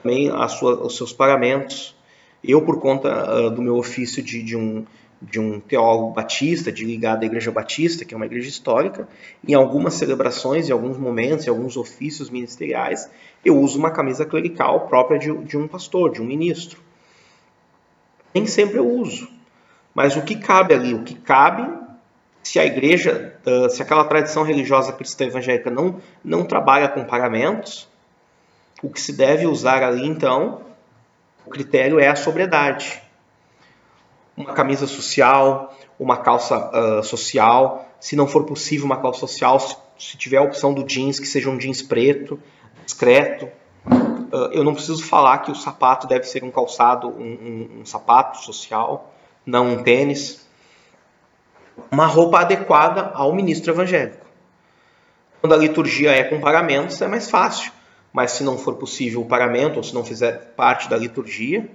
também os seus paramentos. Eu, por conta do meu ofício de um teólogo batista, de ligado à Igreja Batista, que é uma igreja histórica, em algumas celebrações, em alguns momentos, em alguns ofícios ministeriais, eu uso uma camisa clerical própria de um pastor, de um ministro. Nem sempre eu uso, mas o que cabe ali, o que cabe, se a igreja, se aquela tradição religiosa cristã evangélica não trabalha com paramentos, o que se deve usar ali, então, o critério é a sobriedade. Uma camisa social, uma calça social, se não for possível uma calça social, se tiver a opção do jeans, que seja um jeans preto, discreto. Eu não preciso falar que o sapato deve ser um calçado, um sapato social, não um tênis. Uma roupa adequada ao ministro evangélico. Quando a liturgia é com paramentos, é mais fácil. Mas se não for possível o paramento, ou se não fizer parte da liturgia,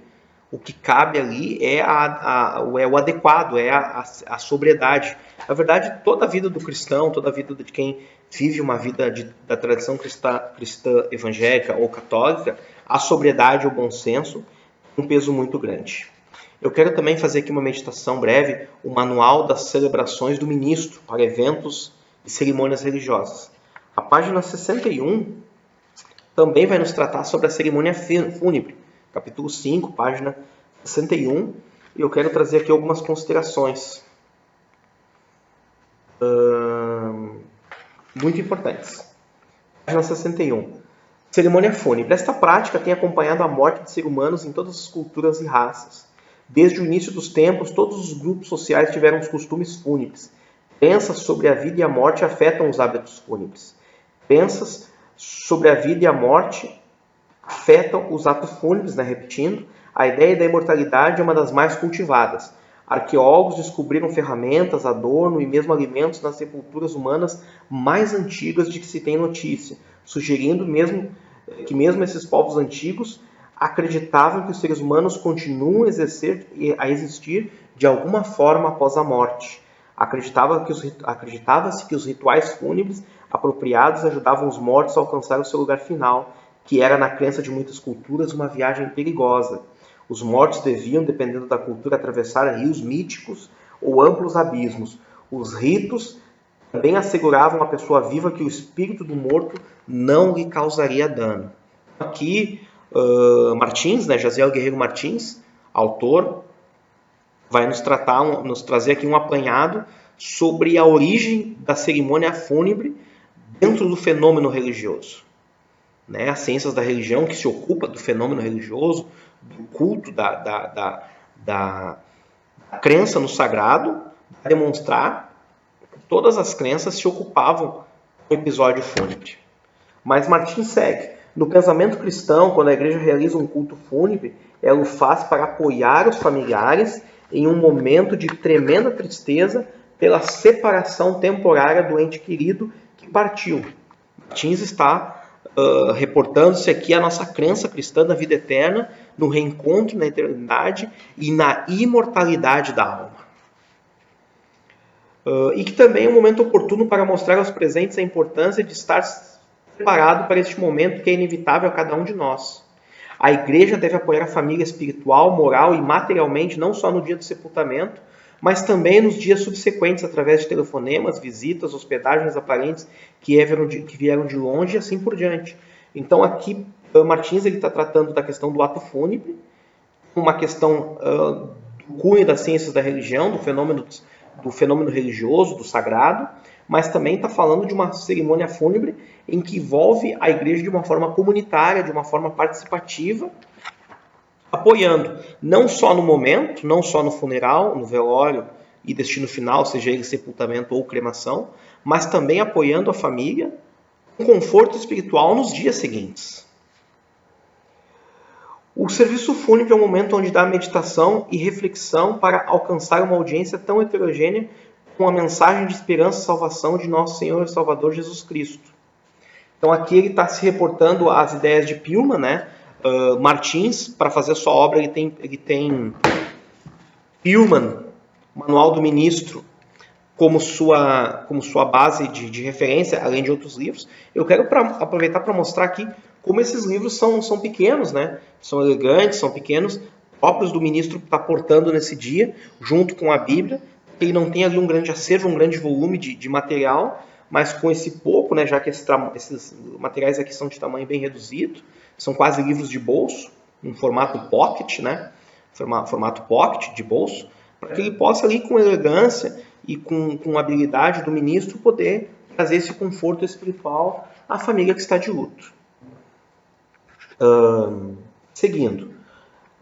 O que cabe ali é o adequado, é a sobriedade. Na verdade, toda a vida do cristão, toda a vida de quem vive uma vida da tradição cristã evangélica ou católica, a sobriedade e o bom senso tem um peso muito grande. Eu quero também fazer aqui uma meditação breve, o Manual das Celebrações do Ministro para Eventos e Cerimônias Religiosas. A página 61 também vai nos tratar sobre a cerimônia fúnebre. Capítulo 5, página 61. E eu quero trazer aqui algumas considerações muito importantes. Página 61. Cerimônia fúnebre. Esta prática tem acompanhado a morte de seres humanos em todas as culturas e raças. Desde o início dos tempos, todos os grupos sociais tiveram os costumes fúnebres. Crenças sobre a vida e a morte afetam os hábitos fúnebres. Crenças sobre a vida e a morte afetam os atos fúnebres, né? Repetindo, a ideia da imortalidade é uma das mais cultivadas. Arqueólogos descobriram ferramentas, adorno e mesmo alimentos nas sepulturas humanas mais antigas de que se tem notícia, sugerindo que mesmo esses povos antigos acreditavam que os seres humanos continuam a existir de alguma forma após a morte. Acreditava-se que os rituais fúnebres apropriados ajudavam os mortos a alcançar o seu lugar final, que era, na crença de muitas culturas, uma viagem perigosa. Os mortos deviam, dependendo da cultura, atravessar rios míticos ou amplos abismos. Os ritos também asseguravam à pessoa viva que o espírito do morto não lhe causaria dano. Aqui, Martins, né, Jaziel Guerreiro Martins, autor, vai nos trazer aqui um apanhado sobre a origem da cerimônia fúnebre dentro do fenômeno religioso. Né? As ciências da religião que se ocupa do fenômeno religioso, do culto, da crença no sagrado, vai demonstrar que todas as crenças se ocupavam do episódio fúnebre. Mas Martins segue. No pensamento cristão, quando a igreja realiza um culto fúnebre, ela o faz para apoiar os familiares em um momento de tremenda tristeza pela separação temporária do ente querido que partiu. Martins está reportando-se aqui a nossa crença cristã da vida eterna, no reencontro na eternidade e na imortalidade da alma. E que também é um momento oportuno para mostrar aos presentes a importância de estar preparado para este momento que é inevitável a cada um de nós. A igreja deve apoiar a família espiritual, moral e materialmente, não só no dia do sepultamento, mas também nos dias subsequentes, através de telefonemas, visitas, hospedagens a parentes que vieram de longe e assim por diante. Então aqui Martins está tratando da questão do ato fúnebre, uma questão do cunho das ciências da religião, do fenômeno religioso, do sagrado, mas também está falando de uma cerimônia fúnebre em que envolve a igreja de uma forma comunitária, de uma forma participativa, apoiando não só no momento, não só no funeral, no velório e destino final, seja ele sepultamento ou cremação, mas também apoiando a família com conforto espiritual nos dias seguintes. O serviço fúnebre é um momento onde dá meditação e reflexão para alcançar uma audiência tão heterogênea com a mensagem de esperança e salvação de nosso Senhor e Salvador Jesus Cristo. Então aqui ele está se reportando às ideias de Pilman, né? Martins, para fazer a sua obra, ele tem Pilman, Manual do Ministro, como sua base de referência, além de outros livros. Eu quero aproveitar para mostrar aqui como esses livros são pequenos, né? São elegantes, são pequenos, próprios do ministro está portando nesse dia, junto com a Bíblia. Ele não tem ali um grande acervo, um grande volume de material, mas com esse pouco, né, já que esses materiais aqui são de tamanho bem reduzido, são quase livros de bolso, em formato pocket, né, formato pocket de bolso, para que ele possa ali com elegância e com habilidade do ministro poder trazer esse conforto espiritual à família que está de luto. Seguindo.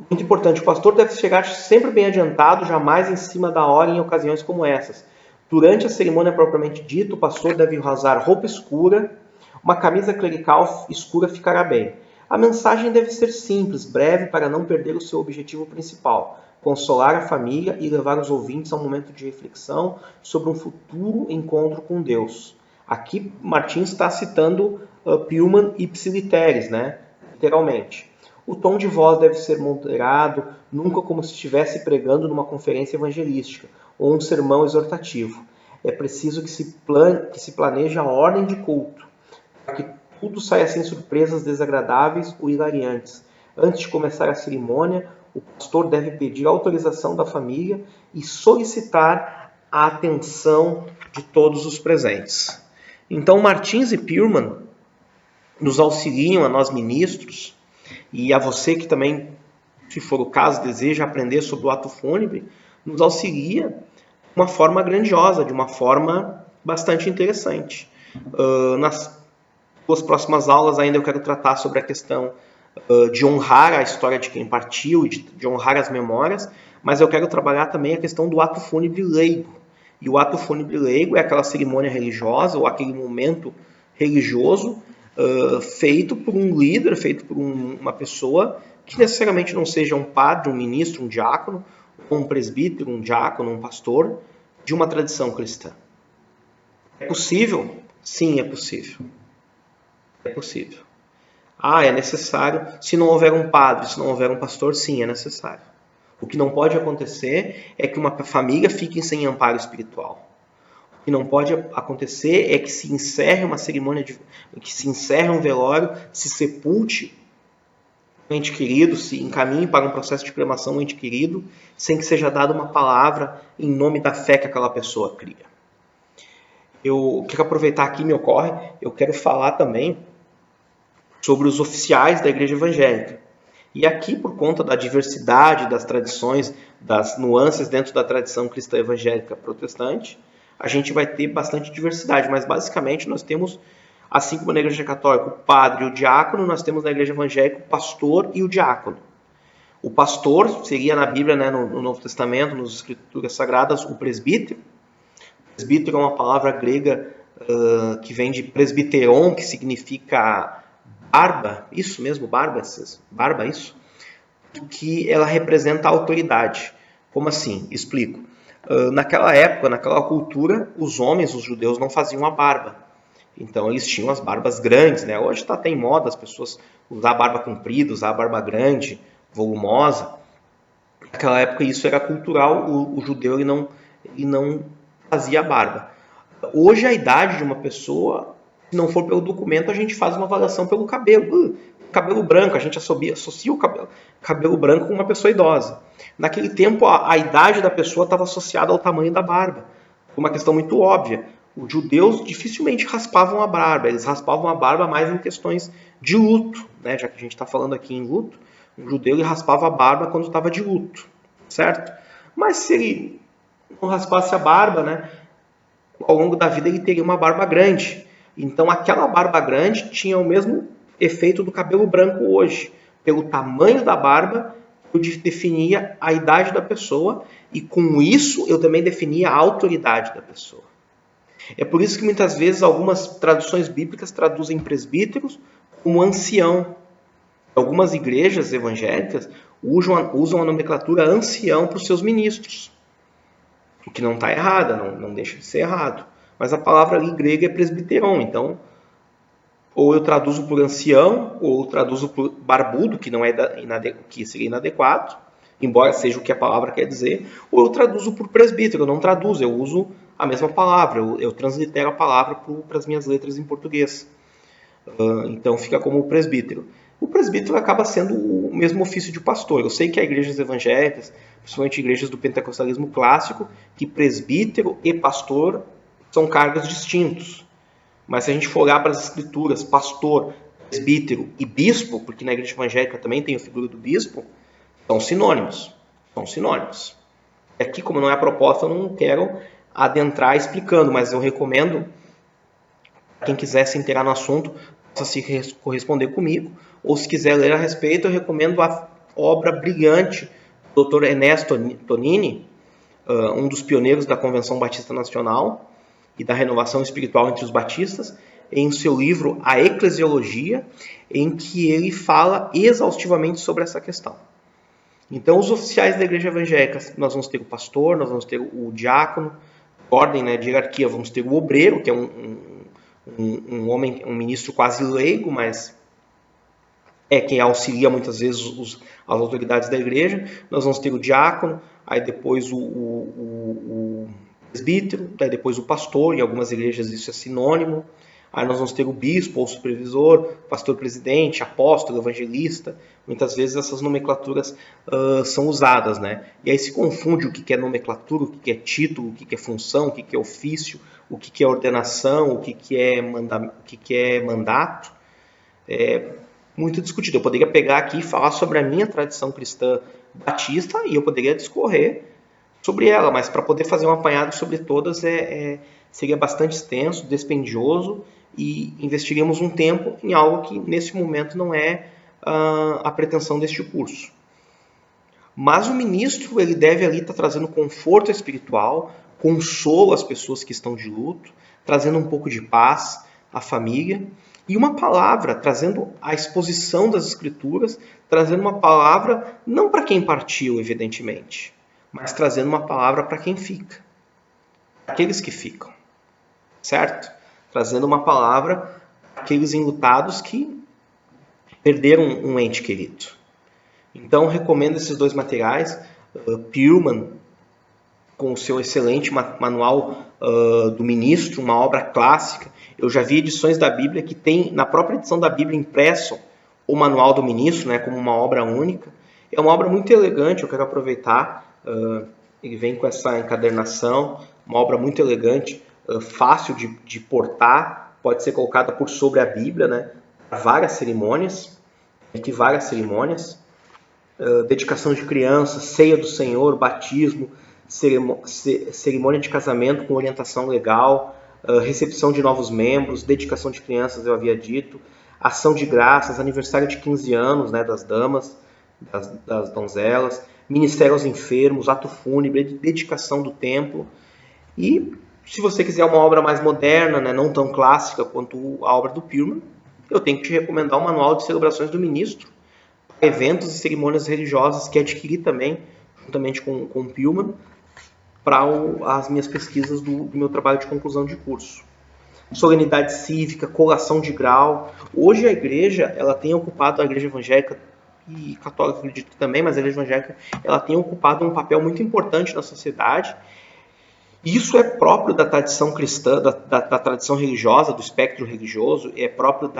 Muito importante, o pastor deve chegar sempre bem adiantado, jamais em cima da hora em ocasiões como essas. Durante a cerimônia propriamente dita, o pastor deve usar roupa escura, uma camisa clerical escura ficará bem. A mensagem deve ser simples, breve, para não perder o seu objetivo principal, consolar a família e levar os ouvintes a um momento de reflexão sobre um futuro encontro com Deus. Aqui Martins está citando Pilman ipsiliteris, né? Literalmente. O tom de voz deve ser moderado, nunca como se estivesse pregando numa conferência evangelística ou um sermão exortativo. É preciso que se planeje a ordem de culto, para que tudo saia sem surpresas desagradáveis ou hilariantes. Antes de começar a cerimônia, o pastor deve pedir autorização da família e solicitar a atenção de todos os presentes. Então, Martins e Pearman nos auxiliam a nós ministros e a você que também, se for o caso, deseja aprender sobre o ato fúnebre, nos auxilia de uma forma grandiosa, de uma forma bastante interessante. Nas duas próximas aulas ainda eu quero tratar sobre a questão de honrar a história de quem partiu e de honrar as memórias, mas eu quero trabalhar também a questão do ato fúnebre leigo. E o ato fúnebre leigo é aquela cerimônia religiosa ou aquele momento religioso feito por um líder, feito por uma pessoa que necessariamente não seja um padre, um ministro, um diácono, um presbítero, um diácono, um pastor, de uma tradição cristã. É possível? Sim, é possível. É possível. É necessário. Se não houver um padre, se não houver um pastor, sim, é necessário. O que não pode acontecer é que uma família fique sem amparo espiritual. O que não pode acontecer é que se encerre uma cerimônia, que se encerre um velório, se sepulte um ente querido, se encaminhe para um processo de cremação um ente querido, sem que seja dada uma palavra em nome da fé que aquela pessoa cria. Eu quero aproveitar aqui, me ocorre, eu quero falar também sobre os oficiais da Igreja Evangélica. E aqui, por conta da diversidade das tradições, das nuances dentro da tradição cristã evangélica protestante, a gente vai ter bastante diversidade, mas basicamente nós temos, assim como na Igreja Católica, o padre e o diácono, nós temos na Igreja Evangélica o pastor e o diácono. O pastor seria na Bíblia, né, no Novo Testamento, nas Escrituras Sagradas, o presbítero. O presbítero é uma palavra grega que vem de presbiteron, que significa barba, isso mesmo, barba, isso, que ela representa a autoridade. Como assim? Explico. Naquela época, naquela cultura, os homens, os judeus, não faziam a barba. Então eles tinham as barbas grandes, né? Hoje está até em moda as pessoas usar a barba comprida, usar a barba grande, volumosa. Naquela época isso era cultural, o judeu ele não fazia a barba. Hoje a idade de uma pessoa, se não for pelo documento, a gente faz uma avaliação pelo cabelo. Cabelo branco, a gente associa o cabelo branco com uma pessoa idosa. Naquele tempo, a idade da pessoa estava associada ao tamanho da barba. Uma questão muito óbvia. Os judeus dificilmente raspavam a barba. Eles raspavam a barba mais em questões de luto, né? Já que a gente está falando aqui em luto. O judeu ele raspava a barba quando estava de luto, certo? Mas se ele não raspasse a barba, né? Ao longo da vida ele teria uma barba grande. Então aquela barba grande tinha o mesmo efeito do cabelo branco hoje. Pelo tamanho da barba, eu definia a idade da pessoa e com isso eu também definia a autoridade da pessoa. É por isso que muitas vezes algumas traduções bíblicas traduzem presbíteros como ancião. Algumas igrejas evangélicas usam a nomenclatura ancião para os seus ministros. O que não está errado, não deixa de ser errado. Mas a palavra ali grega é presbiteron, então ou eu traduzo por ancião, ou eu traduzo por barbudo, que não é que seria inadequado, embora seja o que a palavra quer dizer, ou eu traduzo por presbítero, eu não traduzo, eu uso a mesma palavra, eu translitero a palavra para as minhas letras em português. Então fica como presbítero. O presbítero acaba sendo o mesmo ofício de pastor. Eu sei que há igrejas evangélicas, principalmente igrejas do pentecostalismo clássico, que presbítero e pastor são cargos distintos. Mas se a gente for olhar para as escrituras, pastor, presbítero e bispo, porque na igreja evangélica também tem a figura do bispo, são sinônimos. São sinônimos. E aqui, como não é a proposta, eu não quero adentrar explicando, mas eu recomendo, quem quiser se inteirar no assunto, possa se corresponder comigo, ou se quiser ler a respeito, eu recomendo a obra brilhante do Dr. Ernesto Tonini, um dos pioneiros da Convenção Batista Nacional e da renovação espiritual entre os batistas, em seu livro A Eclesiologia, em que ele fala exaustivamente sobre essa questão. Então, os oficiais da igreja evangélica, nós vamos ter o pastor, nós vamos ter o diácono, ordem, né, de hierarquia, vamos ter o obreiro, que é um homem, um ministro quase leigo, mas é quem auxilia muitas vezes as autoridades da igreja. Nós vamos ter o diácono, aí depois o presbítero, daí depois o pastor, em algumas igrejas isso é sinônimo. Aí nós vamos ter o bispo ou supervisor, pastor presidente, apóstolo, evangelista. Muitas vezes essas nomenclaturas são usadas, né? E aí se confunde o que é nomenclatura, o que é título, o que é função, o que é ofício, o que é ordenação, o que é mandato. É muito discutido. Eu poderia pegar aqui e falar sobre a minha tradição cristã batista e eu poderia discorrer sobre ela, mas para poder fazer um apanhado sobre todas seria bastante extenso, dispendioso e investiríamos um tempo em algo que nesse momento não é a pretensão deste curso. Mas o ministro ele deve ali estar trazendo conforto espiritual, consolo às pessoas que estão de luto, trazendo um pouco de paz à família e uma palavra, trazendo a exposição das escrituras, trazendo uma palavra não para quem partiu, evidentemente, mas trazendo uma palavra para quem fica, aqueles que ficam, certo? Trazendo uma palavra para aqueles enlutados que perderam um ente querido. Então, recomendo esses dois materiais, Pullman, com o seu excelente manual do ministro, uma obra clássica. Eu já vi edições da Bíblia que tem, na própria edição da Bíblia, impresso o manual do ministro, né, como uma obra única. É uma obra muito elegante, eu quero aproveitar. Ele vem com essa encadernação, uma obra muito elegante, fácil de portar, pode ser colocada por sobre a Bíblia, né, para várias cerimônias, entre várias cerimônias. Dedicação de crianças, ceia do Senhor, batismo, cerimônia de casamento com orientação legal, recepção de novos membros, dedicação de crianças, eu havia dito, ação de graças, aniversário de 15 anos, né, das damas, das donzelas, ministério aos enfermos, ato fúnebre, dedicação do templo. E se você quiser uma obra mais moderna, né, não tão clássica quanto a obra do Pullman, eu tenho que te recomendar o Manual de Celebrações do Ministro, eventos e cerimônias religiosas, que adquiri também, juntamente com o Pullman, para as minhas pesquisas do meu trabalho de conclusão de curso. Solenidade cívica, colação de grau. Hoje a igreja, ela tem ocupado, a igreja evangélica e católica, acredito também, mas a igreja evangélica, ela tem ocupado um papel muito importante na sociedade. Isso é próprio da tradição cristã, da tradição religiosa, do espectro religioso, é próprio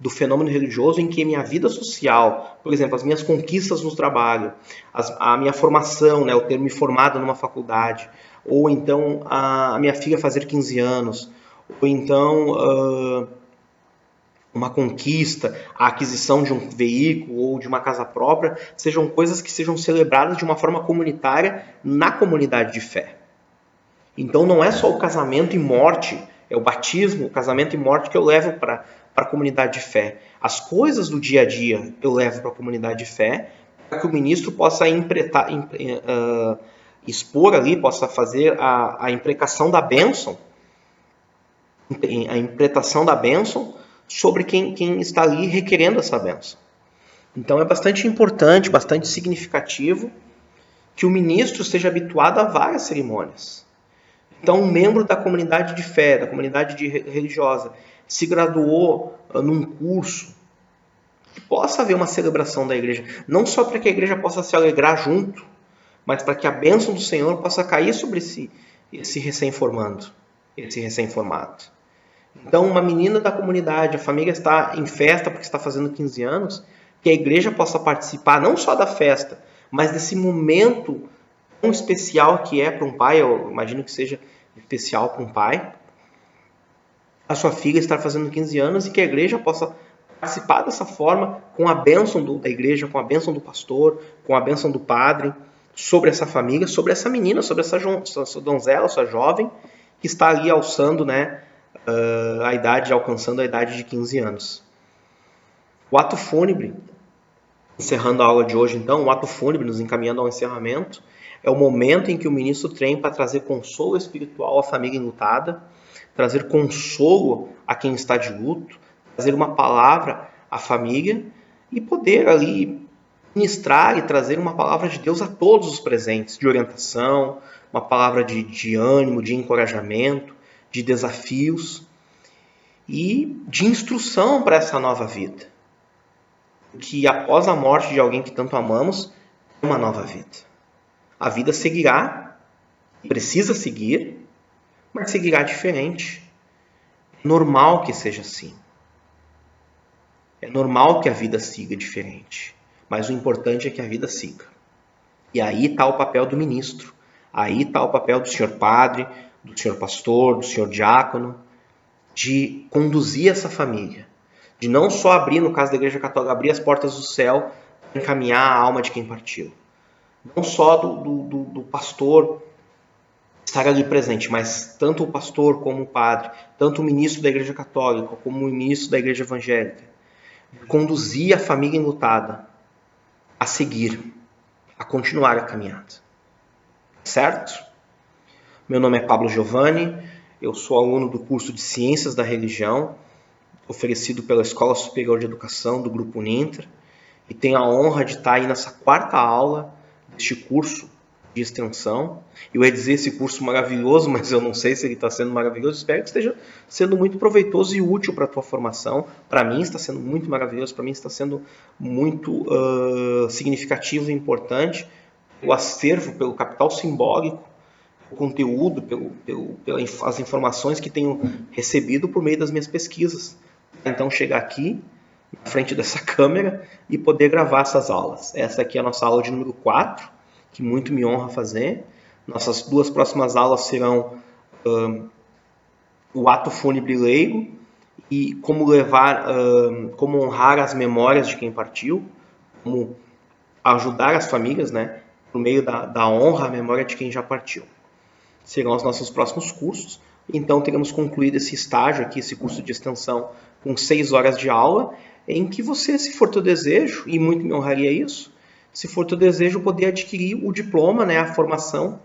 do fenômeno religioso em que minha vida social, por exemplo, as minhas conquistas no trabalho, a minha formação, né, eu ter me formado numa faculdade, ou então a minha filha fazer 15 anos, ou então uma conquista, a aquisição de um veículo ou de uma casa própria, sejam coisas que sejam celebradas de uma forma comunitária na comunidade de fé. Então não é só o casamento e morte, é o batismo, o casamento e morte que eu levo para a comunidade de fé. As coisas do dia a dia eu levo para a comunidade de fé, para que o ministro possa expor ali, possa fazer a imprecação da bênção, a imprecação da bênção sobre quem está ali requerendo essa bênção. Então é bastante importante, bastante significativo que o ministro esteja habituado a várias cerimônias. Então, um membro da comunidade de fé, da comunidade religiosa, se graduou num curso, que possa haver uma celebração da igreja, não só para que a igreja possa se alegrar junto, mas para que a bênção do Senhor possa cair sobre esse recém-formado. Então, uma menina da comunidade, a família está em festa porque está fazendo 15 anos, que a igreja possa participar não só da festa, mas desse momento tão especial que é para um pai, eu imagino que seja especial para um pai, a sua filha estar fazendo 15 anos e que a igreja possa participar dessa forma com a bênção da igreja, com a bênção do pastor, com a bênção do padre, sobre essa família, sobre essa menina, sobre essa donzela, essa jovem que está ali alçando, né, alcançando a idade de 15 anos. O ato fúnebre, encerrando a aula de hoje então, o ato fúnebre, nos encaminhando ao encerramento, é o momento em que o ministro tem para trazer consolo espiritual à família enlutada, trazer consolo a quem está de luto, trazer uma palavra à família e poder ali ministrar e trazer uma palavra de Deus a todos os presentes, de orientação, uma palavra de ânimo, de encorajamento, de desafios e de instrução para essa nova vida. que após a morte de alguém que tanto amamos, é uma nova vida. A vida seguirá, precisa seguir, mas seguirá diferente. É normal que seja assim. É normal que a vida siga diferente. Mas o importante é que a vida siga. E aí está o papel do ministro. Aí está o papel do senhor padre, do senhor pastor, do senhor diácono, de conduzir essa família. De não só abrir, no caso da Igreja Católica, abrir as portas do céu para encaminhar a alma de quem partiu. Não só do pastor estar ali presente, mas tanto o pastor como o padre, tanto o ministro da Igreja Católica como o ministro da Igreja Evangélica, conduzir a família enlutada a seguir, a continuar a caminhada. Certo? Meu nome é Pablo Giovanni, eu sou aluno do curso de Ciências da Religião, oferecido pela Escola Superior de Educação do Grupo Uninter, e tenho a honra de estar aí nessa 4ª aula deste curso de extensão. Eu ia dizer esse curso maravilhoso, mas eu não sei se ele está sendo maravilhoso. Espero que esteja sendo muito proveitoso e útil para a tua formação. Para mim está sendo muito maravilhoso, para mim está sendo muito significativo e importante. O acervo, pelo capital simbólico, o conteúdo, pelas informações que tenho recebido por meio das minhas pesquisas. Então chegar aqui, na frente dessa câmera, e poder gravar essas aulas. Essa aqui é a nossa aula de número 4, que muito me honra fazer. Nossas 2 próximas aulas serão o ato fúnebre leigo e como como honrar as memórias de quem partiu, como ajudar as famílias, né, por meio da honra à memória de quem já partiu. Serão os nossos próximos cursos. Então, teremos concluído esse estágio aqui, esse curso de extensão, com 6 horas de aula, em que você, se for teu desejo, e muito me honraria isso, se for teu desejo, poder adquirir o diploma, né, a formação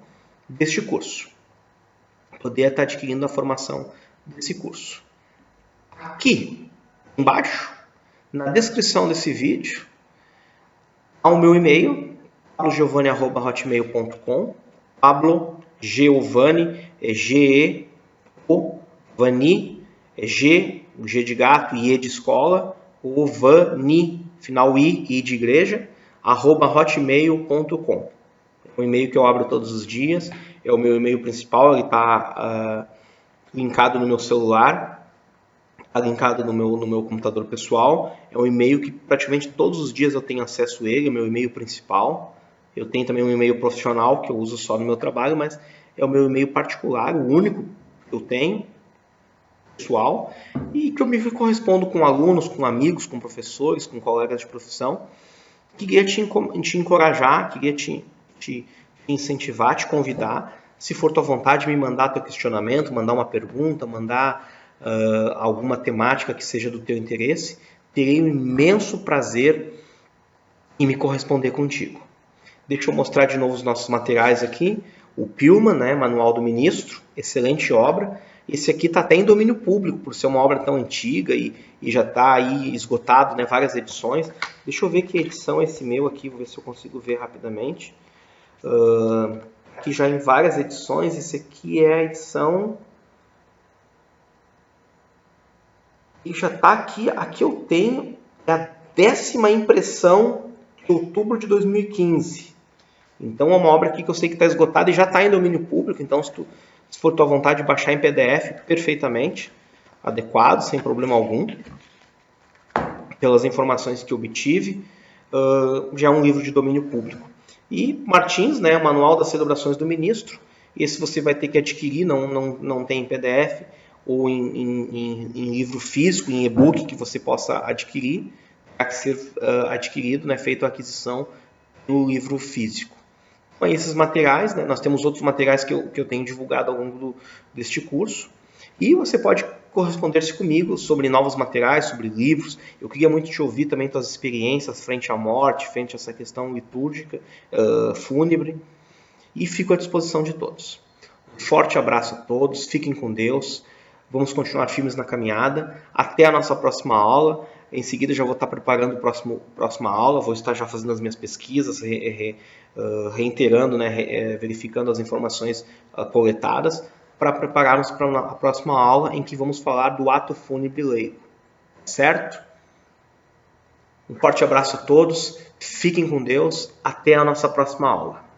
deste curso. Poder estar adquirindo a formação desse curso. Aqui, embaixo, na descrição desse vídeo, há o meu e-mail, pablogiovanni@hotmail.com, Pablo Giovanni, G-E-O-Vani, G, o G de gato, I de escola, o Vani, final I de igreja, @hotmail.com. É um e-mail que eu abro todos os dias, é o meu e-mail principal, ele está linkado no meu celular, está linkado no meu computador pessoal. É um e-mail que praticamente todos os dias eu tenho acesso a ele, é o meu e-mail principal. Eu tenho também um e-mail profissional que eu uso só no meu trabalho, mas é o meu e-mail particular, o único que eu tenho, pessoal, e que eu me correspondo com alunos, com amigos, com professores, com colegas de profissão. Queria te encorajar, queria te incentivar, te convidar, se for tua vontade, me mandar teu questionamento, mandar uma pergunta, mandar alguma temática que seja do teu interesse. Terei um imenso prazer em me corresponder contigo. Deixa eu mostrar de novo os nossos materiais aqui. O Pilman, né, Manual do Ministro, excelente obra. Esse aqui está até em domínio público, por ser uma obra tão antiga e já está aí esgotado, né, várias edições. Deixa eu ver que edição é esse meu aqui, vou ver se eu consigo ver rapidamente. Aqui já em várias edições, esse aqui é a edição... E já está aqui, aqui eu tenho a 10ª impressão de outubro de 2015. Então é uma obra aqui que eu sei que está esgotada e já está em domínio público, então se for tua vontade de baixar em PDF, perfeitamente adequado, sem problema algum. Pelas informações que obtive, já é um livro de domínio público. E Martins, né, o Manual das Celebrações do Ministro, esse você vai ter que adquirir, não tem em PDF, ou em livro físico, em e-book que você possa adquirir, para ser adquirido, né, feito a aquisição do livro físico. Então, esses materiais, né, nós temos outros materiais que eu tenho divulgado ao longo deste curso, e você pode corresponder-se comigo sobre novos materiais, sobre livros. Eu queria muito te ouvir também tuas experiências frente à morte, frente a essa questão litúrgica, fúnebre, e fico à disposição de todos. Um forte abraço a todos, fiquem com Deus, vamos continuar firmes na caminhada, até a nossa próxima aula. Em seguida já vou estar preparando a próxima aula, vou estar já fazendo as minhas pesquisas, reiterando, né, verificando as informações coletadas, para prepararmos para a próxima aula em que vamos falar do ato fúnebre leigo. Certo? Um forte abraço a todos, fiquem com Deus, até a nossa próxima aula.